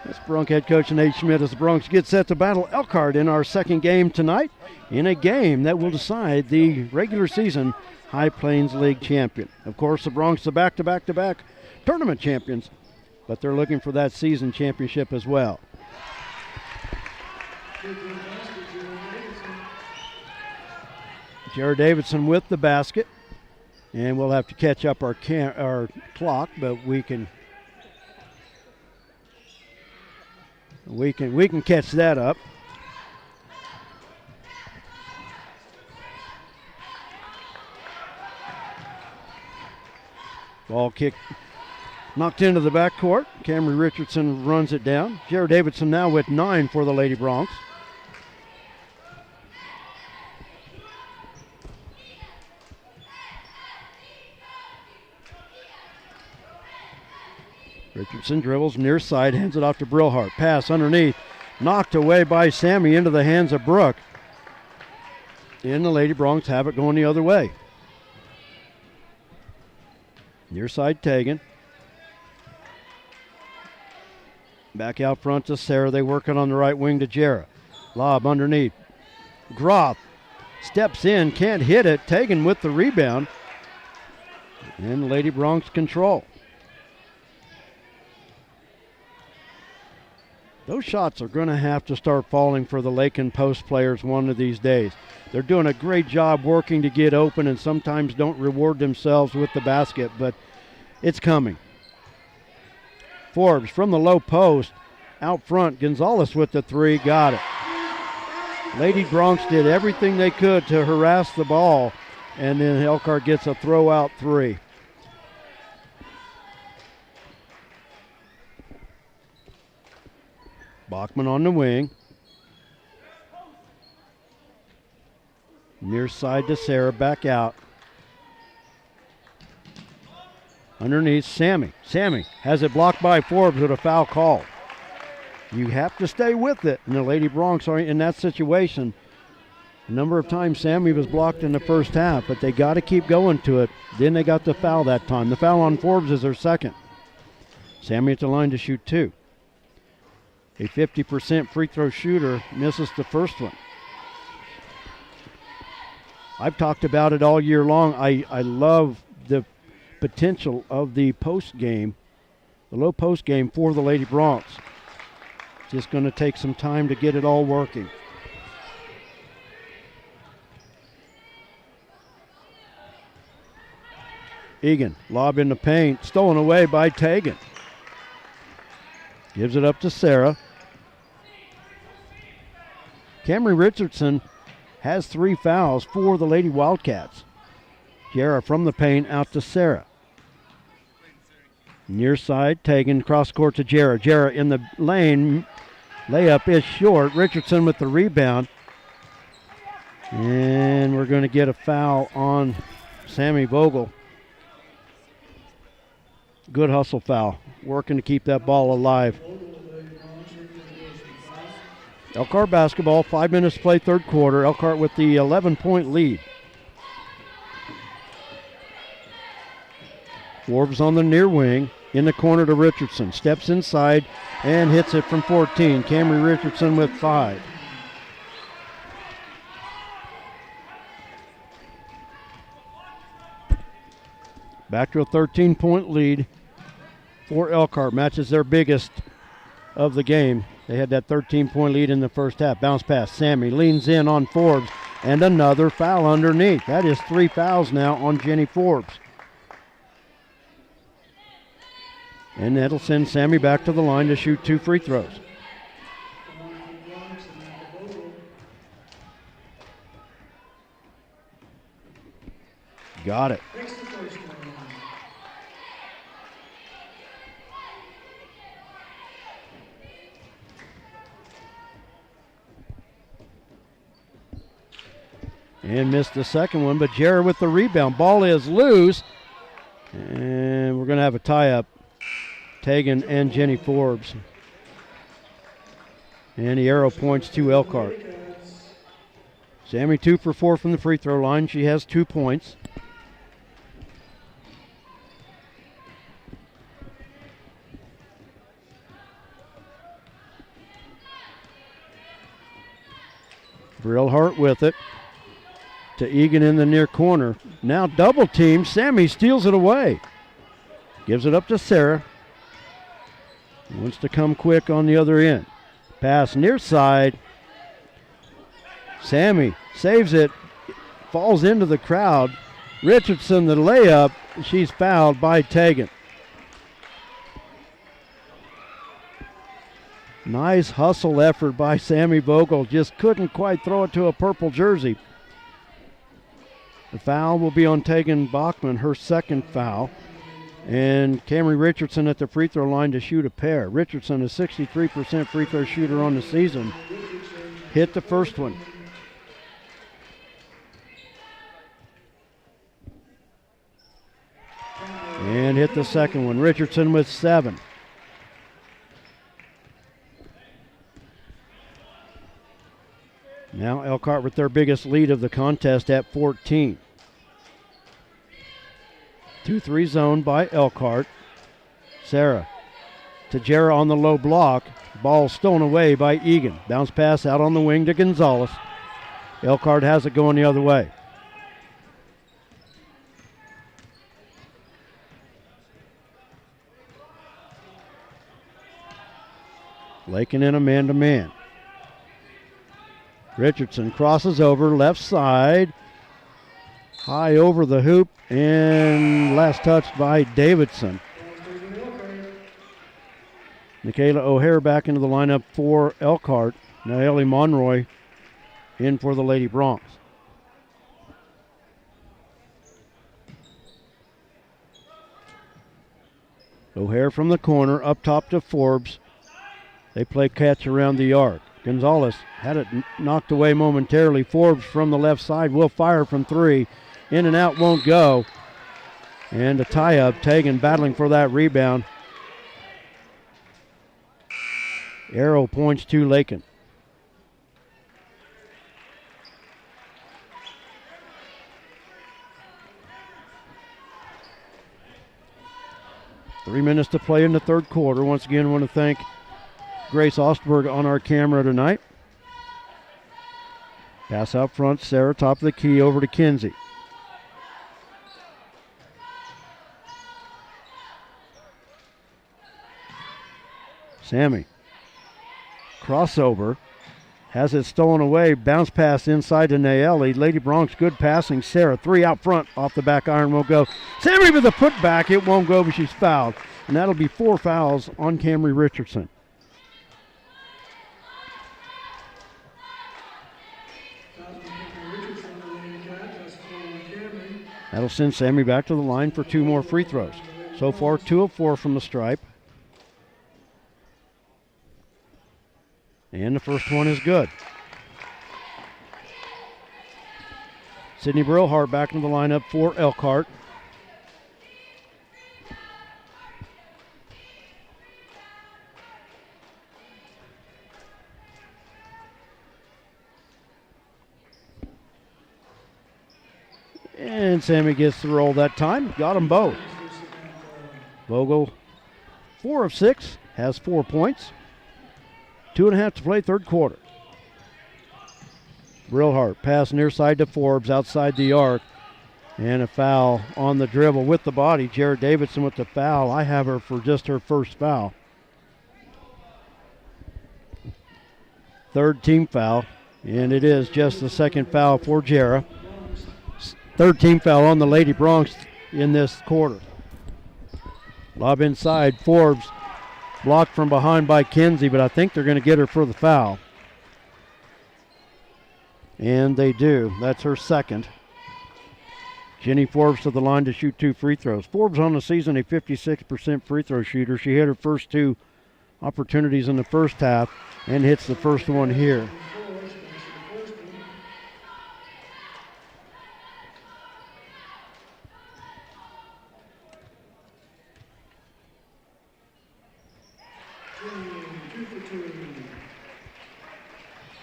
That's Bronc head coach Nate Schmidt as the Broncs get set to battle Elkhart in our second game tonight, in a game that will decide the regular season High Plains League champion. Of course, the Broncs are back-to-back-to-back tournament champions, but they're looking for that season championship as well. Jared Davidson with the basket, and we'll have to catch up our clock, but we can catch that up. Ball kick knocked into the backcourt. Camry Richardson runs it down. Jared Davidson now with 9 for the Lady Broncs. Richardson dribbles near side, hands it off to Brillhart. Pass underneath, knocked away by Sammy into the hands of Brooke. And the Lady Broncs have it going the other way. Near side Tegan. Back out front to Sarah. They working on the right wing to Jarrah. Lob underneath. Groff steps in, can't hit it. Tegan with the rebound. And the Lady Broncs control. Those shots are going to have to start falling for the Lakin post players one of these days. They're doing a great job working to get open and sometimes don't reward themselves with the basket, but it's coming. Forbes from the low post, out front. Gonzalez with the 3, got it. Lady Broncs did everything they could to harass the ball, and then Elkhart gets a throw-out 3. Bachman on the wing. Near side to Sarah, back out. Underneath, Sammy. Sammy has it blocked by Forbes with a foul call. You have to stay with it, and the Lady Broncs are in that situation. A number of times Sammy was blocked in the first half, but they got to keep going to it. Then they got the foul that time. The foul on Forbes is their second. Sammy at the line to shoot 2. A 50% free throw shooter misses the first one. I've talked about it all year long. I love the potential of the post game, the low post game for the Lady Broncs. Just going to take some time to get it all working. Egan, lob in the paint, stolen away by Tegan. Gives it up to Sarah. Camry Richardson has 3 fouls for the Lady Wildcats. Jarrah from the paint out to Sarah. Near side, Tegan, cross court to Jarrah. Jarrah in the lane. Layup is short. Richardson with the rebound. And we're going to get a foul on Sammy Vogel. Good hustle foul. Working to keep that ball alive. Elkhart basketball, 5 minutes to play, third quarter. Elkhart with the 11-point lead. Forbes on the near wing, in the corner to Richardson. Steps inside and hits it from 14. Camry Richardson with 5. Back to a 13-point lead for Elkhart. Matches their biggest of the game. They had that 13-point lead in the first half. Bounce pass. Sammy leans in on Forbes, and another foul underneath. That is 3 fouls now on Jenny Forbes. And that'll send Sammy back to the line to shoot 2 free throws. Got it. And missed the second one, but Jarrett with the rebound. Ball is loose. And we're going to have a tie-up. Tegan and Jenny Forbes. And the arrow points to Elkhart. Sammy 2 for 4 from the free throw line. She has 2 points. Elkhart with it. To Egan in the near corner. Now double team. Sammy steals it away. Gives it up to Sarah. Wants to come quick on the other end. Pass near side. Sammy saves it. Falls into the crowd. Richardson the layup. She's fouled by Tegan. Nice hustle effort by Sammy Vogel. Just couldn't quite throw it to a purple jersey. The foul will be on Tegan Bachman, her second foul. And Camry Richardson at the free throw line to shoot a pair. Richardson, a 63% free throw shooter on the season. Hit the first one. And hit the second one. Richardson with 7. Now Elkhart with their biggest lead of the contest at 14. 2-3 zone by Elkhart. Sarah to Jarrah on the low block. Ball stolen away by Egan. Bounce pass out on the wing to Gonzalez. Elkhart has it going the other way. Lakin in a man-to-man. Richardson crosses over, left side. High over the hoop, and last touched by Davidson. Michaela O'Hare back into the lineup for Elkhart. Now Ellie Monroy in for the Lady Bronx. O'Hare from the corner, up top to Forbes. They play catch around the arc. Gonzalez had it knocked away momentarily. Forbes from the left side will fire from 3. In and out won't go. And a tie-up. Tegan battling for that rebound. Arrow points to Lakin. Three minutes to play in the third quarter. Once again, I want to thank Grace Ostberg on our camera tonight. Pass out front, Sarah, top of the key, over to Kinsey. Sammy. Crossover. Has it stolen away. Bounce pass inside to Naeli. Lady Bronx, good passing. Sarah, 3 out front. Off the back iron won't go. Sammy with a putback. It won't go, but she's fouled. And that'll be 4 fouls on Camry Richardson. That'll send Sammy back to the line for 2 more free throws. So far, 2 of 4 from the stripe. And the first one is good. Sydney Brillhart back into the lineup for Elkhart. And Sammy gets the roll that time. Got them both. Vogel, 4 of 6, has 4 points. 2.5 to play, third quarter. Brillhart, pass near side to Forbes, outside the arc. And a foul on the dribble with the body. Jared Davidson with the foul. I have her for just her first foul. Third team foul. And it is just the second foul for Jarrah. Third team foul on the Lady Bronx in this quarter. Lob inside. Forbes blocked from behind by Kinsey, but I think they're going to get her for the foul. And they do. That's her second. Jenny Forbes to the line to shoot 2 free throws. Forbes on the season a 56% free throw shooter. She hit her first 2 opportunities in the first half and hits the first one here.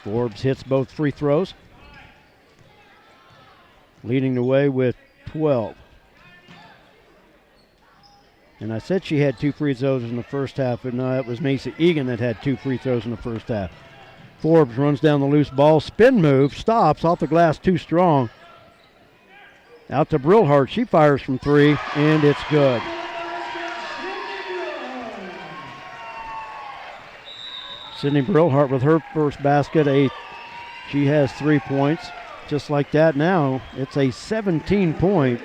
Forbes hits both free throws, leading the way with 12. And I said she had 2 free throws in the first half, but no, it was Macy Egan that had 2 free throws in the first half. Forbes runs down the loose ball, spin move, stops, off the glass too strong. Out to Brillhart, she fires from 3, and it's good. Sydney Brillhart with her first basket. She has 3 points. Just like that now, it's a 17-point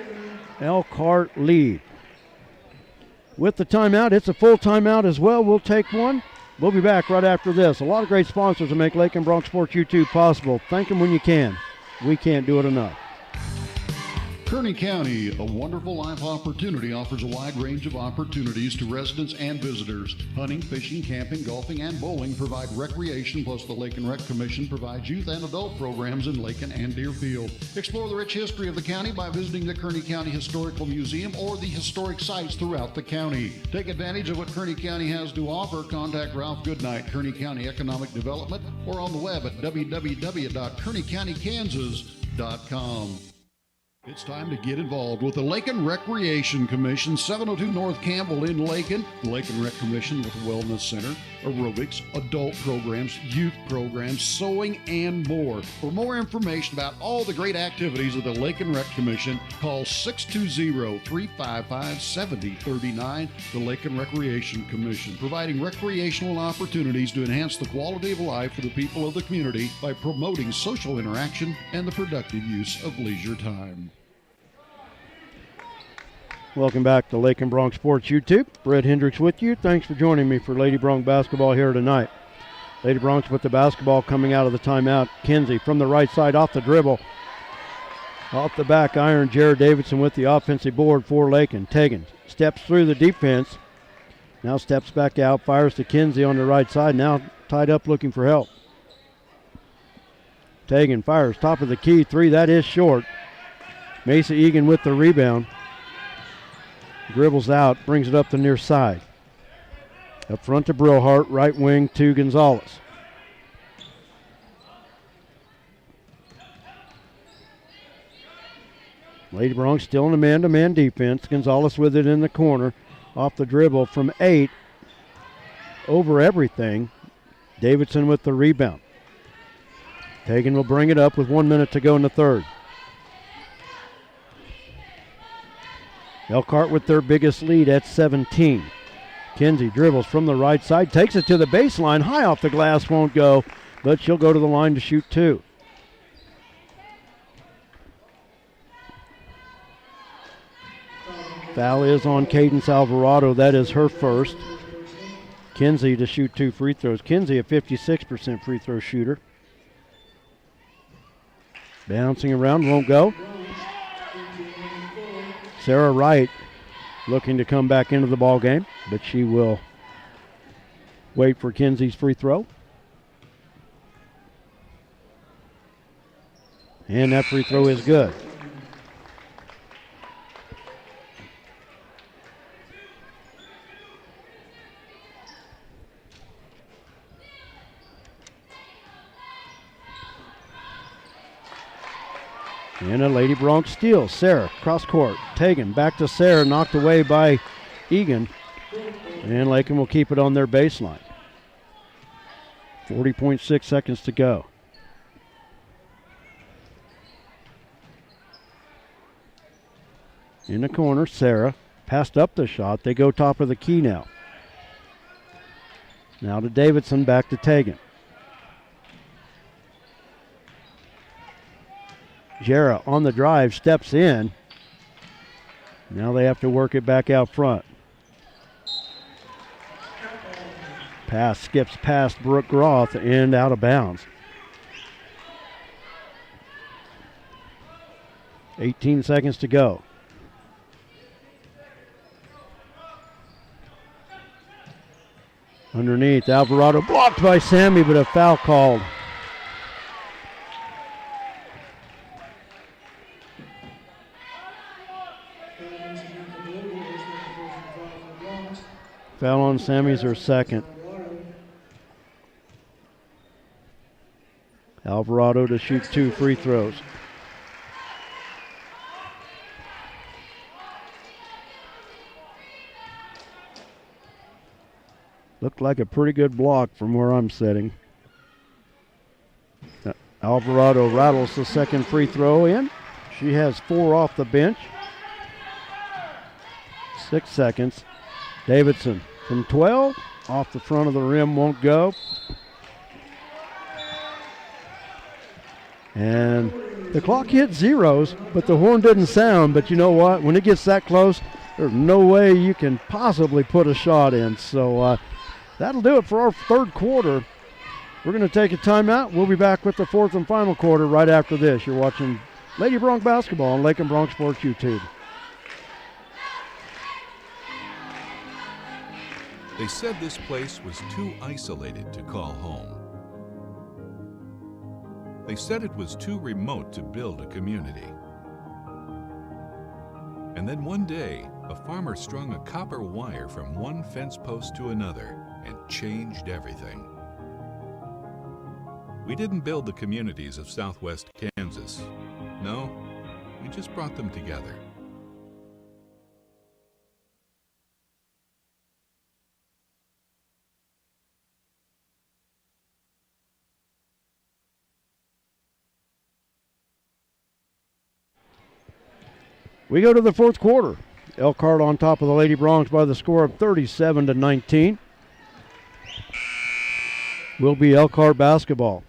Elkhart lead. With the timeout, it's a full timeout as well. We'll take one. We'll be back right after this. A lot of great sponsors to make Lakin Bronx Sports U2 possible. Thank them when you can. We can't do it enough. Kearney County, a wonderful life opportunity, offers a wide range of opportunities to residents and visitors. Hunting, fishing, camping, golfing, and bowling provide recreation, plus the Lakin Rec Commission provides youth and adult programs in Lakin and Deerfield. Explore the rich history of the county by visiting the Kearney County Historical Museum or the historic sites throughout the county. Take advantage of what Kearney County has to offer. Contact Ralph Goodnight, Kearney County Economic Development, or on the web at www.kearneycountykansas.com. It's time to get involved with the Lakin Recreation Commission, 702 North Campbell in Lakin. The Lakin Rec Commission with a wellness center, aerobics, adult programs, youth programs, sewing, and more. For more information about all the great activities of the Lakin Rec Commission, call 620-355-7039. The Lakin Recreation Commission, providing recreational opportunities to enhance the quality of life for the people of the community by promoting social interaction and the productive use of leisure time. Welcome back to Lakin Bronx Sports YouTube. Brett Hendricks with you. Thanks for joining me for Lady Bronx basketball here tonight. Lady Bronx with the basketball coming out of the timeout. Kinsey from the right side off the dribble. Off the back iron, Jared Davidson with the offensive board for Lakin. Tegan steps through the defense. Now steps back out, fires to Kinsey on the right side. Now tied up looking for help. Tegan fires, top of the key, 3. That is short. Macy Egan with the rebound. Dribbles out, brings it up the near side. Up front to Brillhart, right wing to Gonzalez. Lady Bronx still in a man-to-man defense. Gonzalez with it in the corner. Off the dribble from 8. Over everything. Davidson with the rebound. Tegan will bring it up with 1 minute to go in the third. Elkhart with their biggest lead at 17. Kinsey dribbles from the right side, takes it to the baseline, high off the glass, won't go, but she'll go to the line to shoot 2. Foul is on Cadence Alvarado. That is her first. Kinsey to shoot 2 free throws. Kinsey a 56% free throw shooter. Bouncing around, won't go. Sarah Wright looking to come back into the ball game, but she will wait for Kinsey's free throw. And that free throw is good. And a Lady Bronx steal. Sarah, cross court. Tegan, back to Sarah, knocked away by Egan. And Lakin will keep it on their baseline. 40.6 seconds to go. In the corner, Sarah passed up the shot. They go top of the key now. Now to Davidson, back to Tegan. Jera on the drive, steps in. Now they have to work it back out front. Pass skips past Brooke Groth and out of bounds. 18 seconds to go. Underneath, Alvarado blocked by Sammy, but a foul called. Foul on Sammy's her second. Alvarado to shoot 2 free throws. Looked like a pretty good block from where I'm sitting. Alvarado rattles the second free throw in. She has 4 off the bench. 6 seconds. Davidson from 12. Off the front of the rim, won't go. And the clock hit zeros, but the horn didn't sound. But you know what? When it gets that close, there's no way you can possibly put a shot in. So that'll do it for our third quarter. We're going to take a timeout. We'll be back with the fourth and final quarter right after this. You're watching Lady Bronx basketball on Lakin Bronx Sports YouTube. They said this place was too isolated to call home. They said it was too remote to build a community. And then one day, a farmer strung a copper wire from one fence post to another and changed everything. We didn't build the communities of Southwest Kansas. No, we just brought them together. We go to the fourth quarter. Elkhart on top of the Lady Bronx by the score of 37-19. Will be Elkhart basketball.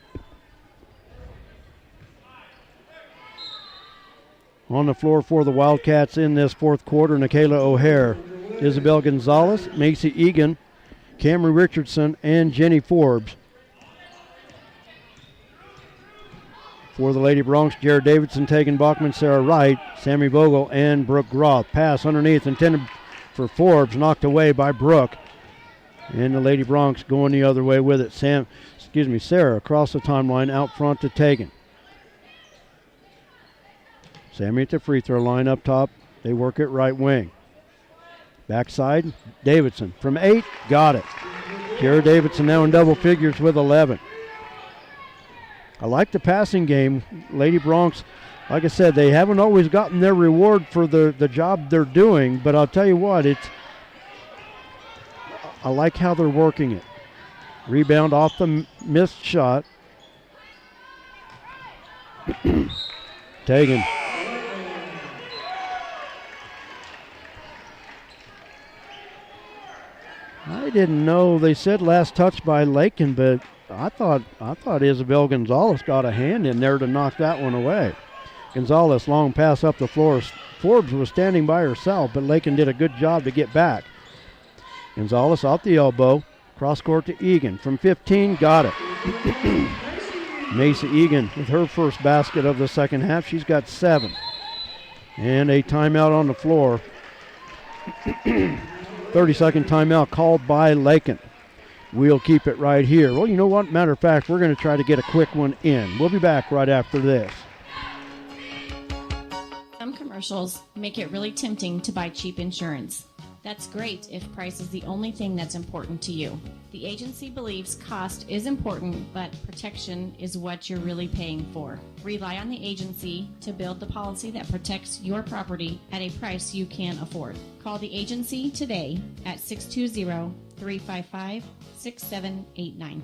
On the floor for the Wildcats in this fourth quarter, Nikayla O'Hare, Isabel Gonzalez, Macy Egan, Camry Richardson, and Jenny Forbes. For the Lady Bronx, Jared Davidson, Tegan Bachman, Sarah Wright, Sammy Vogel, and Brooke Groth. Pass underneath intended for Forbes, knocked away by Brooke. And the Lady Bronx going the other way with it. Sarah across the timeline out front to Tegan. Sammy at the free throw line up top. They work it right wing. Backside, Davidson from 8, got it. Jared Davidson now in double figures with 11. I like the passing game. Lady Bronx, like I said, they haven't always gotten their reward for the job they're doing, but I'll tell you what, I like how they're working it. Rebound off the missed shot. Tegan. I didn't know, they said last touch by Lakin, but I thought Isabel Gonzalez got a hand in there to knock that one away. Gonzalez, long pass up the floor. Forbes was standing by herself, but Lakin did a good job to get back. Gonzalez off the elbow, cross court to Egan. From 15, got it. Macy Egan with her first basket of the second half. She's got 7. And a timeout on the floor. 30-second timeout called by Lakin. We'll keep it right here. Well, you know what? Matter of fact, we're going to try to get a quick one in. We'll be back right after this. Some commercials make it really tempting to buy cheap insurance. That's great if price is the only thing that's important to you. The agency believes cost is important, but protection is what you're really paying for. Rely on the agency to build the policy that protects your property at a price you can afford. Call the agency today at 620-355-6789.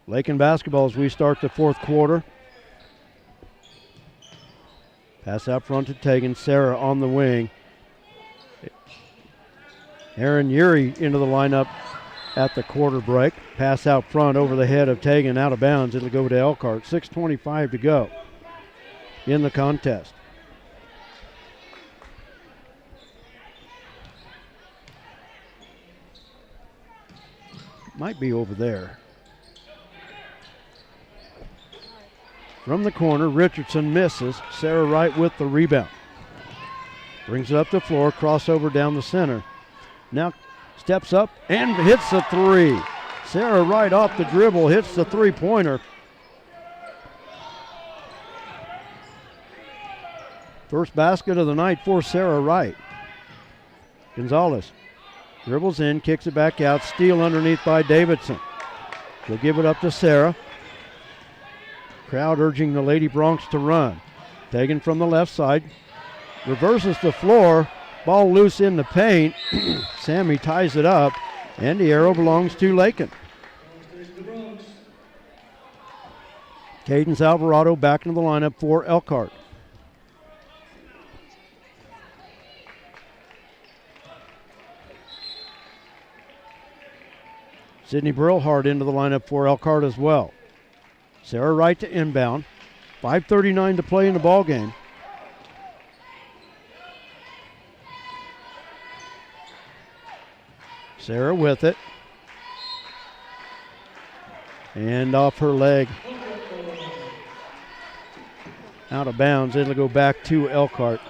Lakin basketball as we start the fourth quarter. Pass out front to Tegan. Sarah on the wing. Aaron Urey into the lineup at the quarter break. Pass out front over the head of Tegan, out of bounds. It'll go to Elkhart. 6:25 to go in the contest. Might be over there. From the corner, Richardson misses. Sarah Wright with the rebound. Brings it up the floor, crossover down the center. Now steps up and hits the three. Sarah Wright off the dribble, hits the three-pointer. First basket of the night for Sarah Wright. Gonzalez dribbles in, kicks it back out. Steal underneath by Davidson. She'll give it up to Sarah. Crowd urging the Lady Broncs to run. Taken from the left side. Reverses the floor. Ball loose in the paint. Sammy ties it up. And the arrow belongs to Lakin. Cadence Alvarado back into the lineup for Elkhart. Sydney Brillhart into the lineup for Elkhart as well. Sarah Wright to inbound. 5:39 to play in the ball game. Sarah with it. And off her leg. Out of bounds. It'll go back to Elkhart.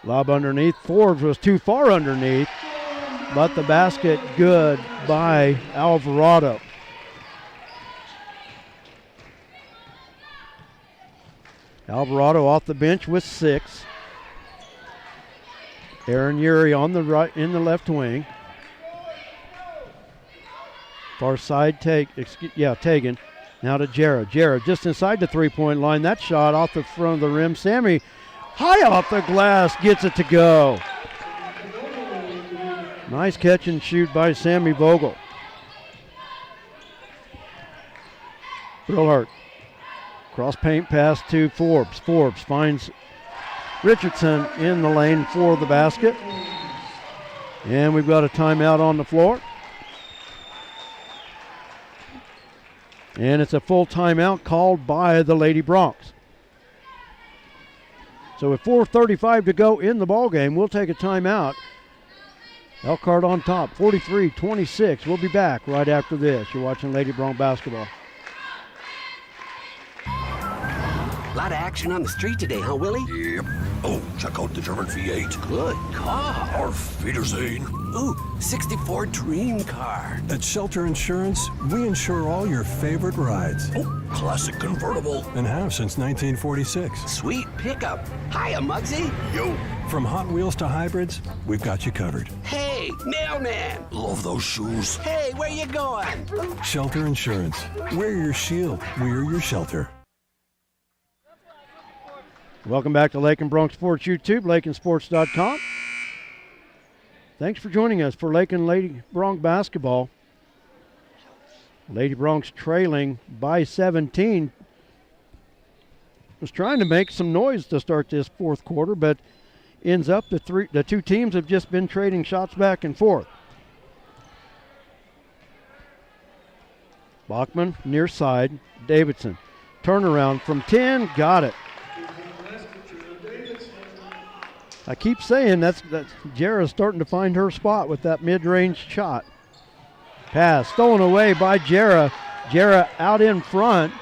Lob underneath. Forbes was too far underneath, but the basket good by Alvarado. Alvarado off the bench with 6. Aaron Urey on the right, in the left wing. Far side Tegan. Now to Jarrah. Jarrah just inside the three-point line. That shot off the front of the rim. Sammy high off the glass, gets it to go. Nice catch and shoot by Sammy Vogel. Brillhart. Cross paint pass to Forbes. Forbes finds Richardson in the lane for the basket. And we've got a timeout on the floor. And it's a full timeout called by the Lady Broncs. So with 4:35 to go in the ball game, we'll take a timeout. Elkhart on top, 43-26. We'll be back right after this. You're watching Lady Bronc basketball. A lot of action on the street today, huh, Willie? Yep. Oh, check out the German V8. Good car. Auf Wiedersehen. Ooh, 64 Dream Car. At Shelter Insurance, we insure all your favorite rides. Oh, classic convertible. And have since 1946. Sweet pickup. Hiya, Muggsy. Yo. From Hot Wheels to hybrids, we've got you covered. Hey, mailman. Love those shoes. Hey, where you going? Shelter Insurance. We're your shield. We're your shelter. Welcome back to Lakin Bronc Sports YouTube, lakinsports.com. Thanks for joining us for Lakin Lady Bronc basketball. Lady Broncs trailing by 17. Was trying to make some noise to start this fourth quarter, but ends up the two teams have just been trading shots back and forth. Bachman near side, Davidson. Turnaround from 10, got it. I keep saying that's Jarrah's starting to find her spot with that mid-range shot. Pass stolen away by Jarrah. Jarrah out in front.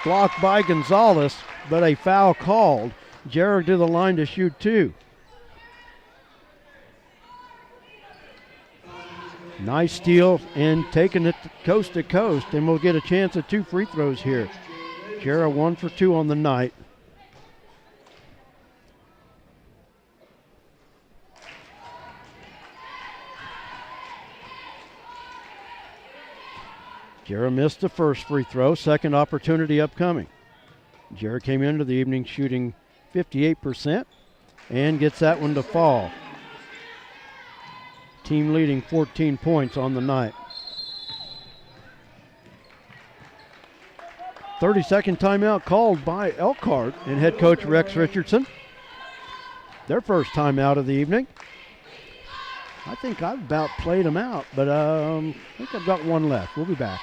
Blocked by Gonzalez, but a foul called. Jarrah to the line to shoot 2. Nice steal and taking it coast to coast, and we'll get a chance at 2 free throws here. Jarrah 1 for 2 on the night. Jarrah missed the first free throw, second opportunity upcoming. Jarrah came into the evening shooting 58% and gets that one to fall. team leading 14 points on the night. 30-second timeout called by Elkhart and head coach Rex Richardson. Their first timeout of the evening. I think I've about played them out, but I think I've got one left. We'll be back.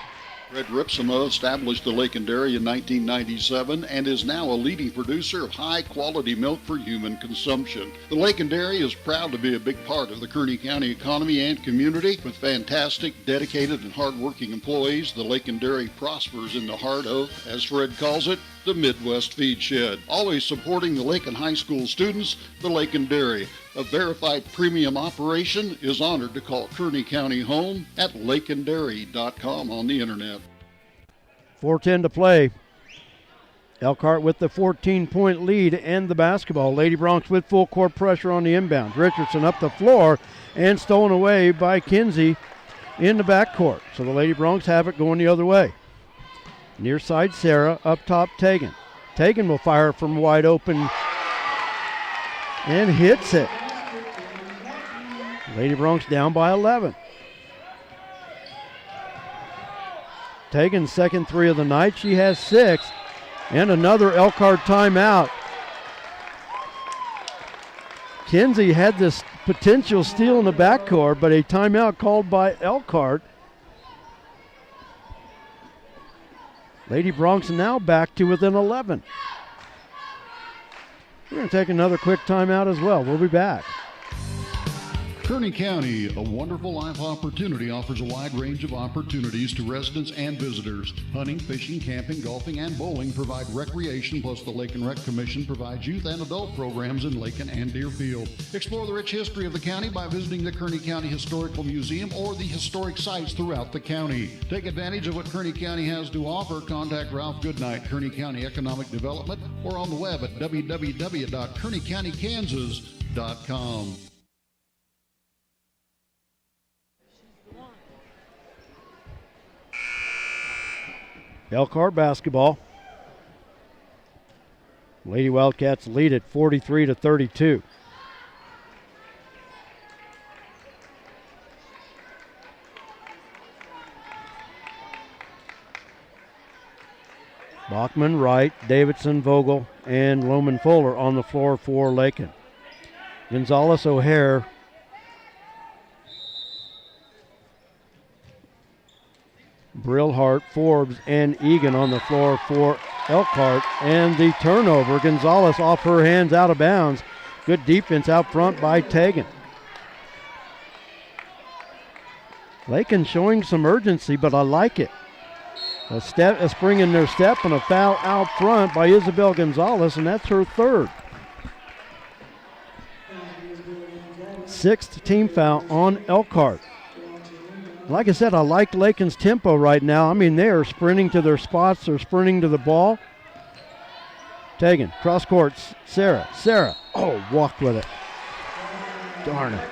Fred Ripsema established the Lakin Dairy in 1997 and is now a leading producer of high-quality milk for human consumption. The Lakin Dairy is proud to be a big part of the Kearney County economy and community. With fantastic, dedicated, and hard-working employees, the Lakin Dairy prospers in the heart of, as Fred calls it, the Midwest Feed Shed. Always supporting the Lakin High School students, the Lakin Dairy, a verified premium operation, is honored to call Kearney County home at lakindairy.com on the internet. 4:10 to play. Elkhart with the 14-point lead and the basketball. Lady Broncs with full court pressure on the inbound. Richardson up the floor and stolen away by Kinsey in the backcourt. So the Lady Broncs have it going the other way. Near side Sarah, up top Tegan. Tegan will fire from wide open and hits it. Lady Broncs down by 11. Tegan's second three of the night. She has 6. And another Elkhart timeout. Kinsey had this potential steal in the backcourt, but a timeout called by Elkhart. Lady Broncs now back to within 11. We're going to take another quick timeout as well. We'll be back. Kearney County, a wonderful life opportunity, offers a wide range of opportunities to residents and visitors. Hunting, fishing, camping, golfing, and bowling provide recreation, plus the Lake and Rec Commission provides youth and adult programs in Lakin and Deerfield. Explore the rich history of the county by visiting the Kearney County Historical Museum or the historic sites throughout the county. Take advantage of what Kearney County has to offer. Contact Ralph Goodnight, Kearney County Economic Development, or on the web at www.kearneycountykansas.com. Elkhart basketball. Lady Wildcats lead it 43-32. Bachman, Wright, Davidson, Vogel, and Lohman Fuller on the floor for Lakin. Gonzalez, O'Hare, Brillhart, Forbes, and Egan on the floor for Elkhart. And the turnover, Gonzalez off her hands, out of bounds. Good defense out front by Tegan. Lakin showing some urgency, but I like it. A spring in their step and a foul out front by Isabel Gonzalez, and that's her third. 6th team foul on Elkhart. Like I said, I like Lakin's tempo right now. I mean, they are sprinting to their spots. They're sprinting to the ball. Tegan, cross court, Sarah. Oh, walked with it. Darn it.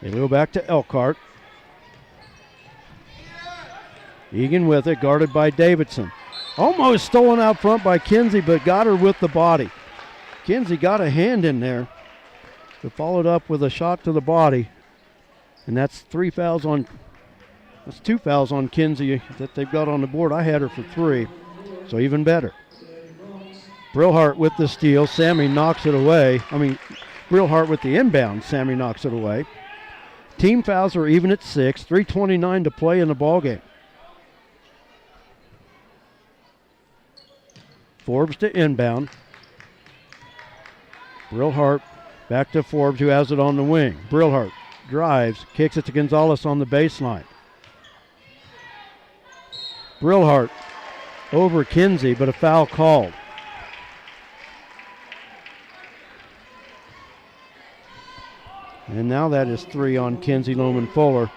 They go back to Elkhart. Egan with it, guarded by Davidson. Almost stolen out front by Kinsey, but got her with the body. Kinsey got a hand in there, but followed up with a shot to the body. And that's 2 fouls on Kinsey that they've got on the board. I had her for 3, so even better. Brillhart with the steal. Sammy knocks it away. Brillhart with the inbound. Sammy knocks it away. Team fouls are even at 6. 3:29 to play in the ballgame. Forbes to inbound. Brillhart back to Forbes, who has it on the wing. Brillhart drives, kicks it to Gonzalez on the baseline. Brillhart over Kinsey, but a foul called. And now that is 3 on Kinsey Lohman Fuller.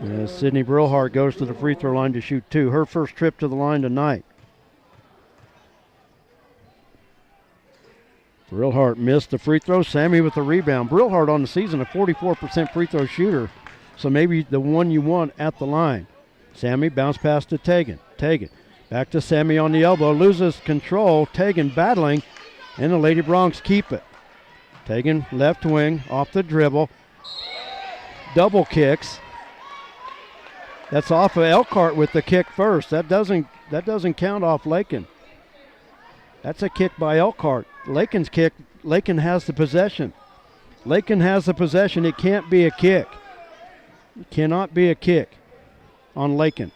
As Sydney Brillhart goes to the free throw line to shoot 2. Her first trip to the line tonight. Brillhart missed the free throw. Sammy with the rebound. Brillhart on the season, a 44% free throw shooter. So maybe the one you want at the line. Sammy bounce pass to Tegan. Tegan Back to Sammy on the elbow. Loses control. Tegan battling. And the Lady Broncs keep it. Tegan left wing off the dribble. Double kicks. That's off of Elkhart with the kick first. That doesn't count off Lakin. That's a kick by Elkhart. Lakin's kick. Lakin has the possession. Lakin has the possession. It can't be a kick. It cannot be a kick on Lakin.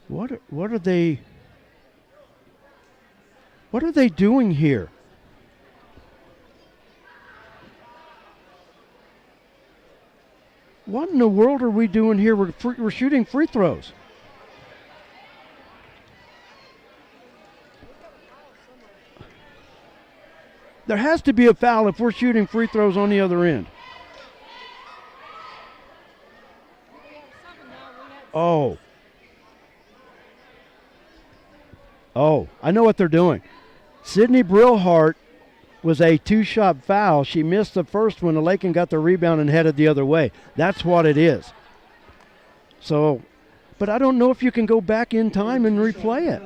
What are they doing here? What in the world are we doing here? We're shooting free throws. There has to be a foul if we're shooting free throws on the other end. Oh, I know what they're doing. Sydney Brillhart was a two-shot foul. She missed the first one. The Lakin got the rebound and headed the other way. That's what it is. So, but I don't know if you can go back in time and replay it.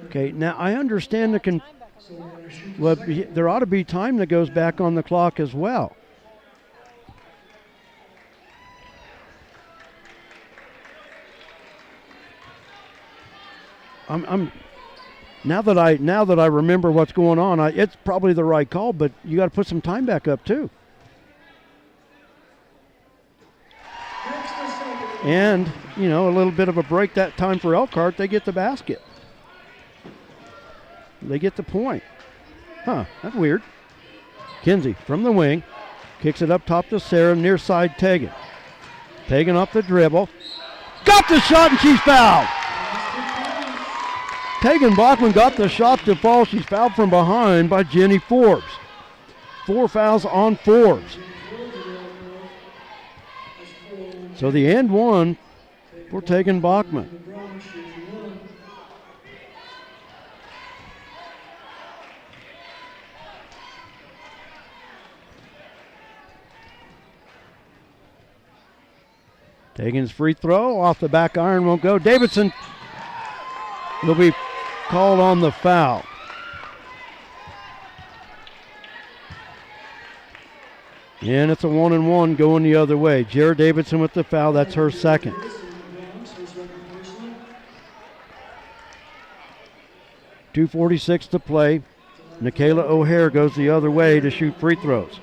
Okay, now I understand there ought to be time that goes back on the clock as well. I'm now that I remember what's going on, it's probably the right call, but you got to put some time back up too. And, a little bit of a break that time for Elkhart. They get the basket. They get the point. That's weird. Kinsey from the wing. Kicks it up top to Sarah, near side Tegan. Tegan off the dribble. Got the shot and she's fouled. Tegan Bachman got the shot to fall. She's fouled from behind by Jenny Forbes. 4 fouls on Forbes. So the and one for Tegan Bachman. Tegan's free throw off the back iron won't go. Davidson will be called on the foul. And it's a 1-and-1 going the other way. Jared Davidson with the foul. That's her second. .246 to play. Nikayla O'Hare goes the other way to shoot free throws.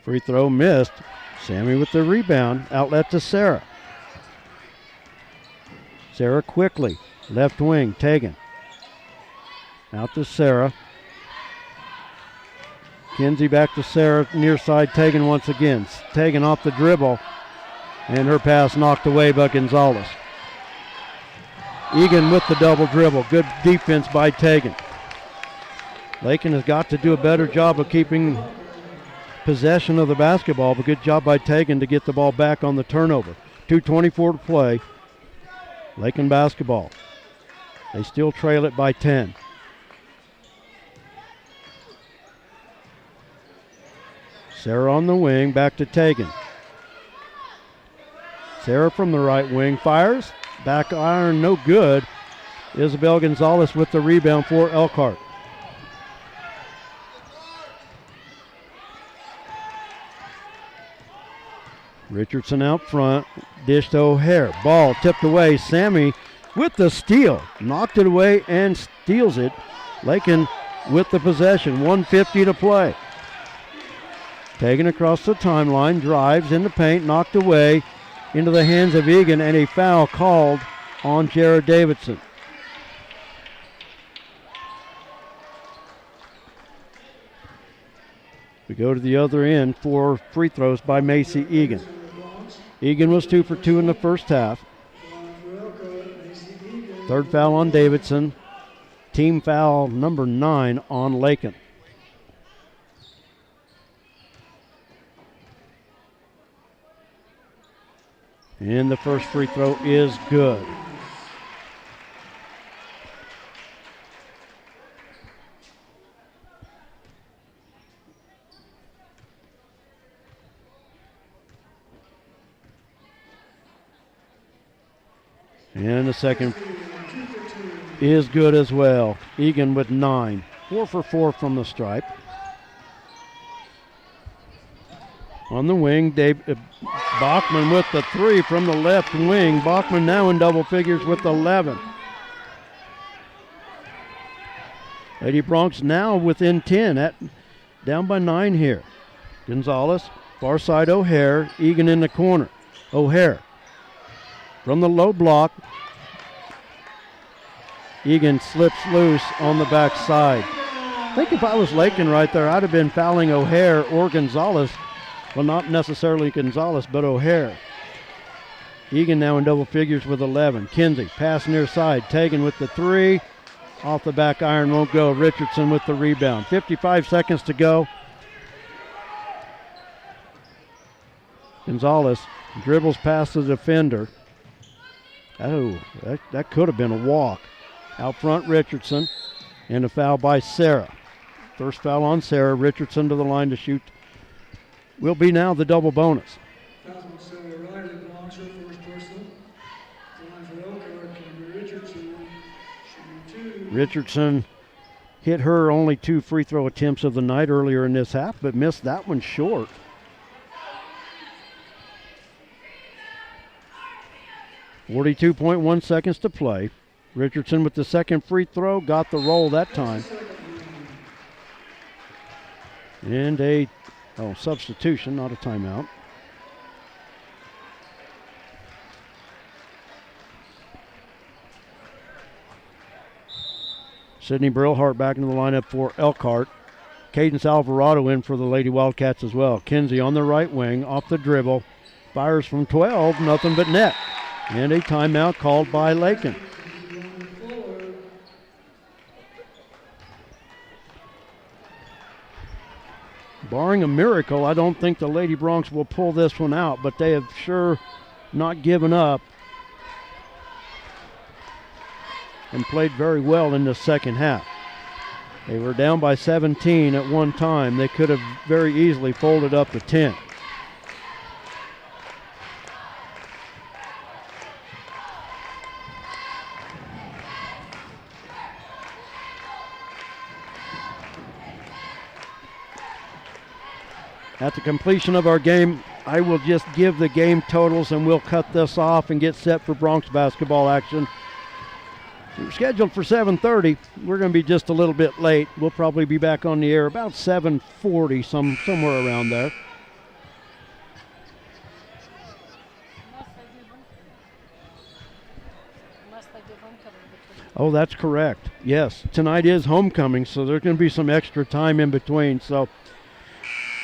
Free throw missed. Sammy with the rebound. Outlet to Sarah. Sarah quickly. Left wing. Tegan. Out to Sarah. Kinsey back to Sarah. Near side Tegan once again. Tegan off the dribble. And her pass knocked away by Gonzalez. Egan with the double dribble. Good defense by Tegan. Lakin has got to do a better job of keeping possession of the basketball, but good job by Tegan to get the ball back on the turnover. 2:24 to play. Lakin basketball. They still trail it by 10. Sarah on the wing, back to Tegan. Sarah from the right wing fires. Back iron, no good. Isabel Gonzalez with the rebound for Elkhart. Richardson out front, dish to O'Hare. Ball tipped away. Sammy with the steal. Knocked it away and steals it. Lakin with the possession. 1:50 to play. Taken across the timeline, drives in the paint, knocked away into the hands of Egan, and a foul called on Jared Davidson. We go to the other end for free throws by Macy Egan. Egan was 2 for 2 in the first half. Third foul on Davidson. Team foul number 9 on Lakin. And the first free throw is good. And the second is good as well. Egan with 9. 4 for 4 from the stripe. On the wing, Bachman with the 3 from the left wing. Bachman now in double figures with 11. Lady Bronx now within 10, down by 9 here. Gonzalez, far side O'Hare, Egan in the corner. O'Hare from the low block. Egan slips loose on the back side. I think if I was Lakin right there, I'd have been fouling O'Hare or Gonzalez. Well, not necessarily Gonzalez, but O'Hare. Egan now in double figures with 11. Kinsey, pass near side. Tegan with the 3. Off the back iron, won't go. Richardson with the rebound. 55 seconds to go. Gonzalez dribbles past the defender. Oh, that could have been a walk. Out front, Richardson. And a foul by Sarah. First foul on Sarah. Richardson to the line to shoot. Will be now the double bonus. Foul on Sarah Riley, belongs her first personal. The line for Elkhart, Cameron Richardson, shooting 2. Richardson hit her only 2 free throw attempts of the night earlier in this half, but missed that one short. .1 seconds to play. Richardson with the second free throw, got the roll that time. And a substitution, not a timeout. Sydney Brillhart back into the lineup for Elkhart. Cadence Alvarado in for the Lady Wildcats as well. Kinsey on the right wing, off the dribble. Fires from 12, nothing but net. And a timeout called by Lakin. Barring a miracle, I don't think the Lady Bronx will pull this one out, but they have sure not given up and played very well in the second half. They were down by 17 at one time. They could have very easily folded up to 10. At the completion of our game, I will just give the game totals and we'll cut this off and get set for Bronx basketball action. We're scheduled for 7:30. We're going to be just a little bit late. We'll probably be back on the air about 7:40, somewhere around there. Oh, that's correct. Yes, tonight is homecoming, so there's going to be some extra time in between. So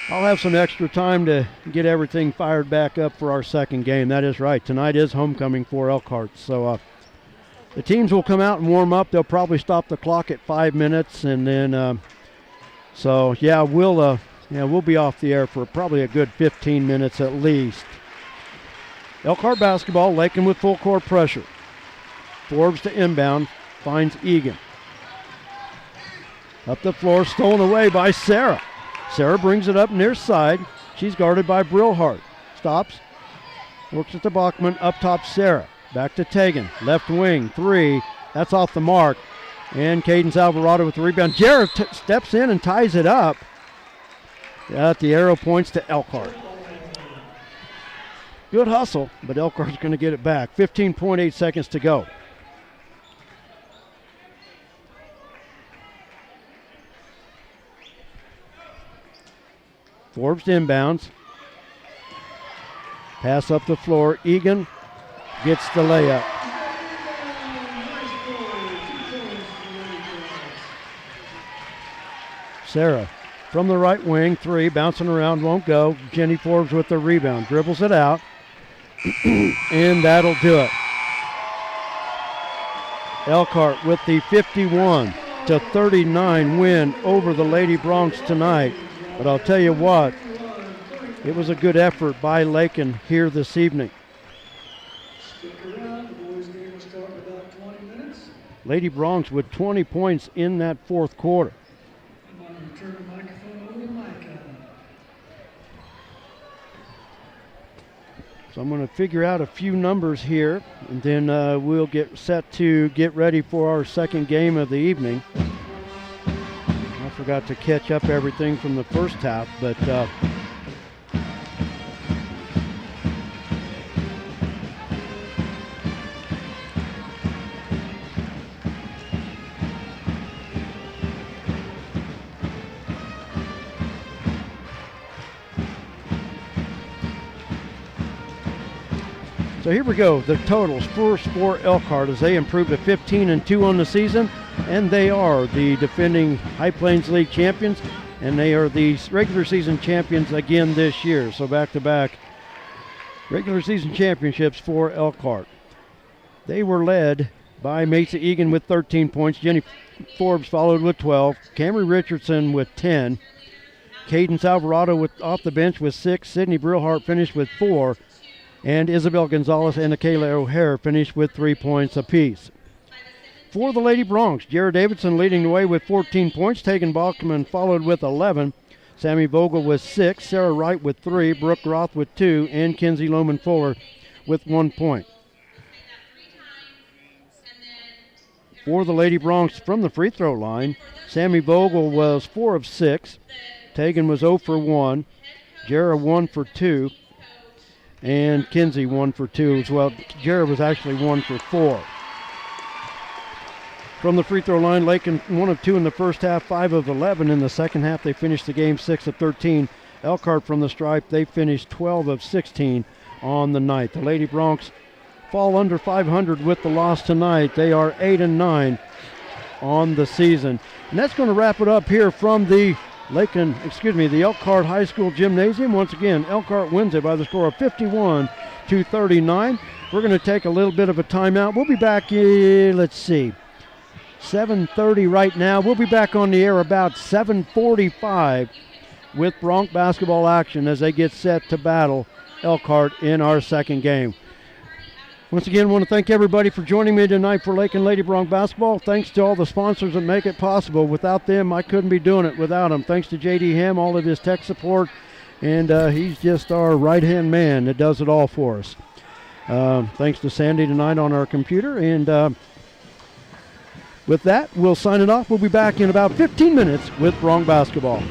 I'll have some extra time to get everything fired back up for our second game. That is right. Tonight is homecoming for Elkhart. So the teams will come out and warm up. They'll probably stop the clock at 5 minutes, and then we'll be off the air for probably a good 15 minutes at least. Elkhart basketball, Lakin with full court pressure. Forbes to inbound, finds Egan. Up the floor, stolen away by Sarah. Sarah brings it up near side. She's guarded by Brillhart. Stops. Works at the Bachman. Up top, Sarah. Back to Tegan. Left wing. 3. That's off the mark. And Cadence Alvarado with the rebound. Jarrett steps in and ties it up. The arrow points to Elkhart. Good hustle, but Elkhart's going to get it back. 15.8 seconds to go. Forbes inbounds. Pass up the floor. Egan gets the layup. Sarah from the right wing. 3. Bouncing around. Won't go. Jenny Forbes with the rebound. Dribbles it out. And that'll do it. Elkhart with the 51-39 win over the Lady Bronx tonight. But I'll tell you what, it was a good effort by Lakin here this evening. 20 minutes. Lady Bronx with 20 points in that fourth quarter. I'm going to turn the microphone over to Mike. So I'm going to figure out a few numbers here, and then we'll get set to get ready for our second game of the evening. I forgot to catch up everything from the first half, but so here we go. The totals first for Elkhart as they improved to 15-2 on the season, and they are the defending High Plains League champions, and they are the regular season champions again this year. So back-to-back regular season championships for Elkhart. They were led by Mesa Egan with 13 points. Jenny Forbes followed with 12. Camry Richardson with 10. Cadence Alvarado off the bench with 6. Sydney Brillhart finished with 4. And Isabel Gonzalez and Akayla O'Hare finished with 3 points apiece. For the Lady Bronx, Jared Davidson leading the way with 14 points. Tegan Balkman followed with 11. Sammy Vogel with 6. Sarah Wright with 3. Brooke Roth with 2. And Kinsey Lohman Fuller with 1 point. For the Lady Bronx from the free throw line, Sammy Vogel was 4 of 6. Tegan was 0 for 1. Jara 1 for 2. And Kinsey 1 for 2 as well. Jared was actually 1 for 4. From the free throw line, Lakin 1 of 2 in the first half, 5 of 11 in the second half. They finished the game 6 of 13. Elkhart from the stripe, they finished 12 of 16 on the night. The Lady Bronx fall under 500 with the loss tonight. They are 8-9 on the season. And that's going to wrap it up here from the the Elkhart High School Gymnasium. Once again, Elkhart wins it by the score of 51-39. We're going to take a little bit of a timeout. We'll be back, 7:30 right now. We'll be back on the air about 7:45 with Bronx basketball action as they get set to battle Elkhart in our second game. Once again, I want to thank everybody for joining me tonight for Lakin Lady Bronx basketball. Thanks to all the sponsors that make it possible. Without them, I couldn't be doing it without them. Thanks to J.D. Ham, all of his tech support, and he's just our right-hand man that does it all for us. Thanks to Sandy tonight on our computer, and with that, we'll sign it off. We'll be back in about 15 minutes with Bronx basketball.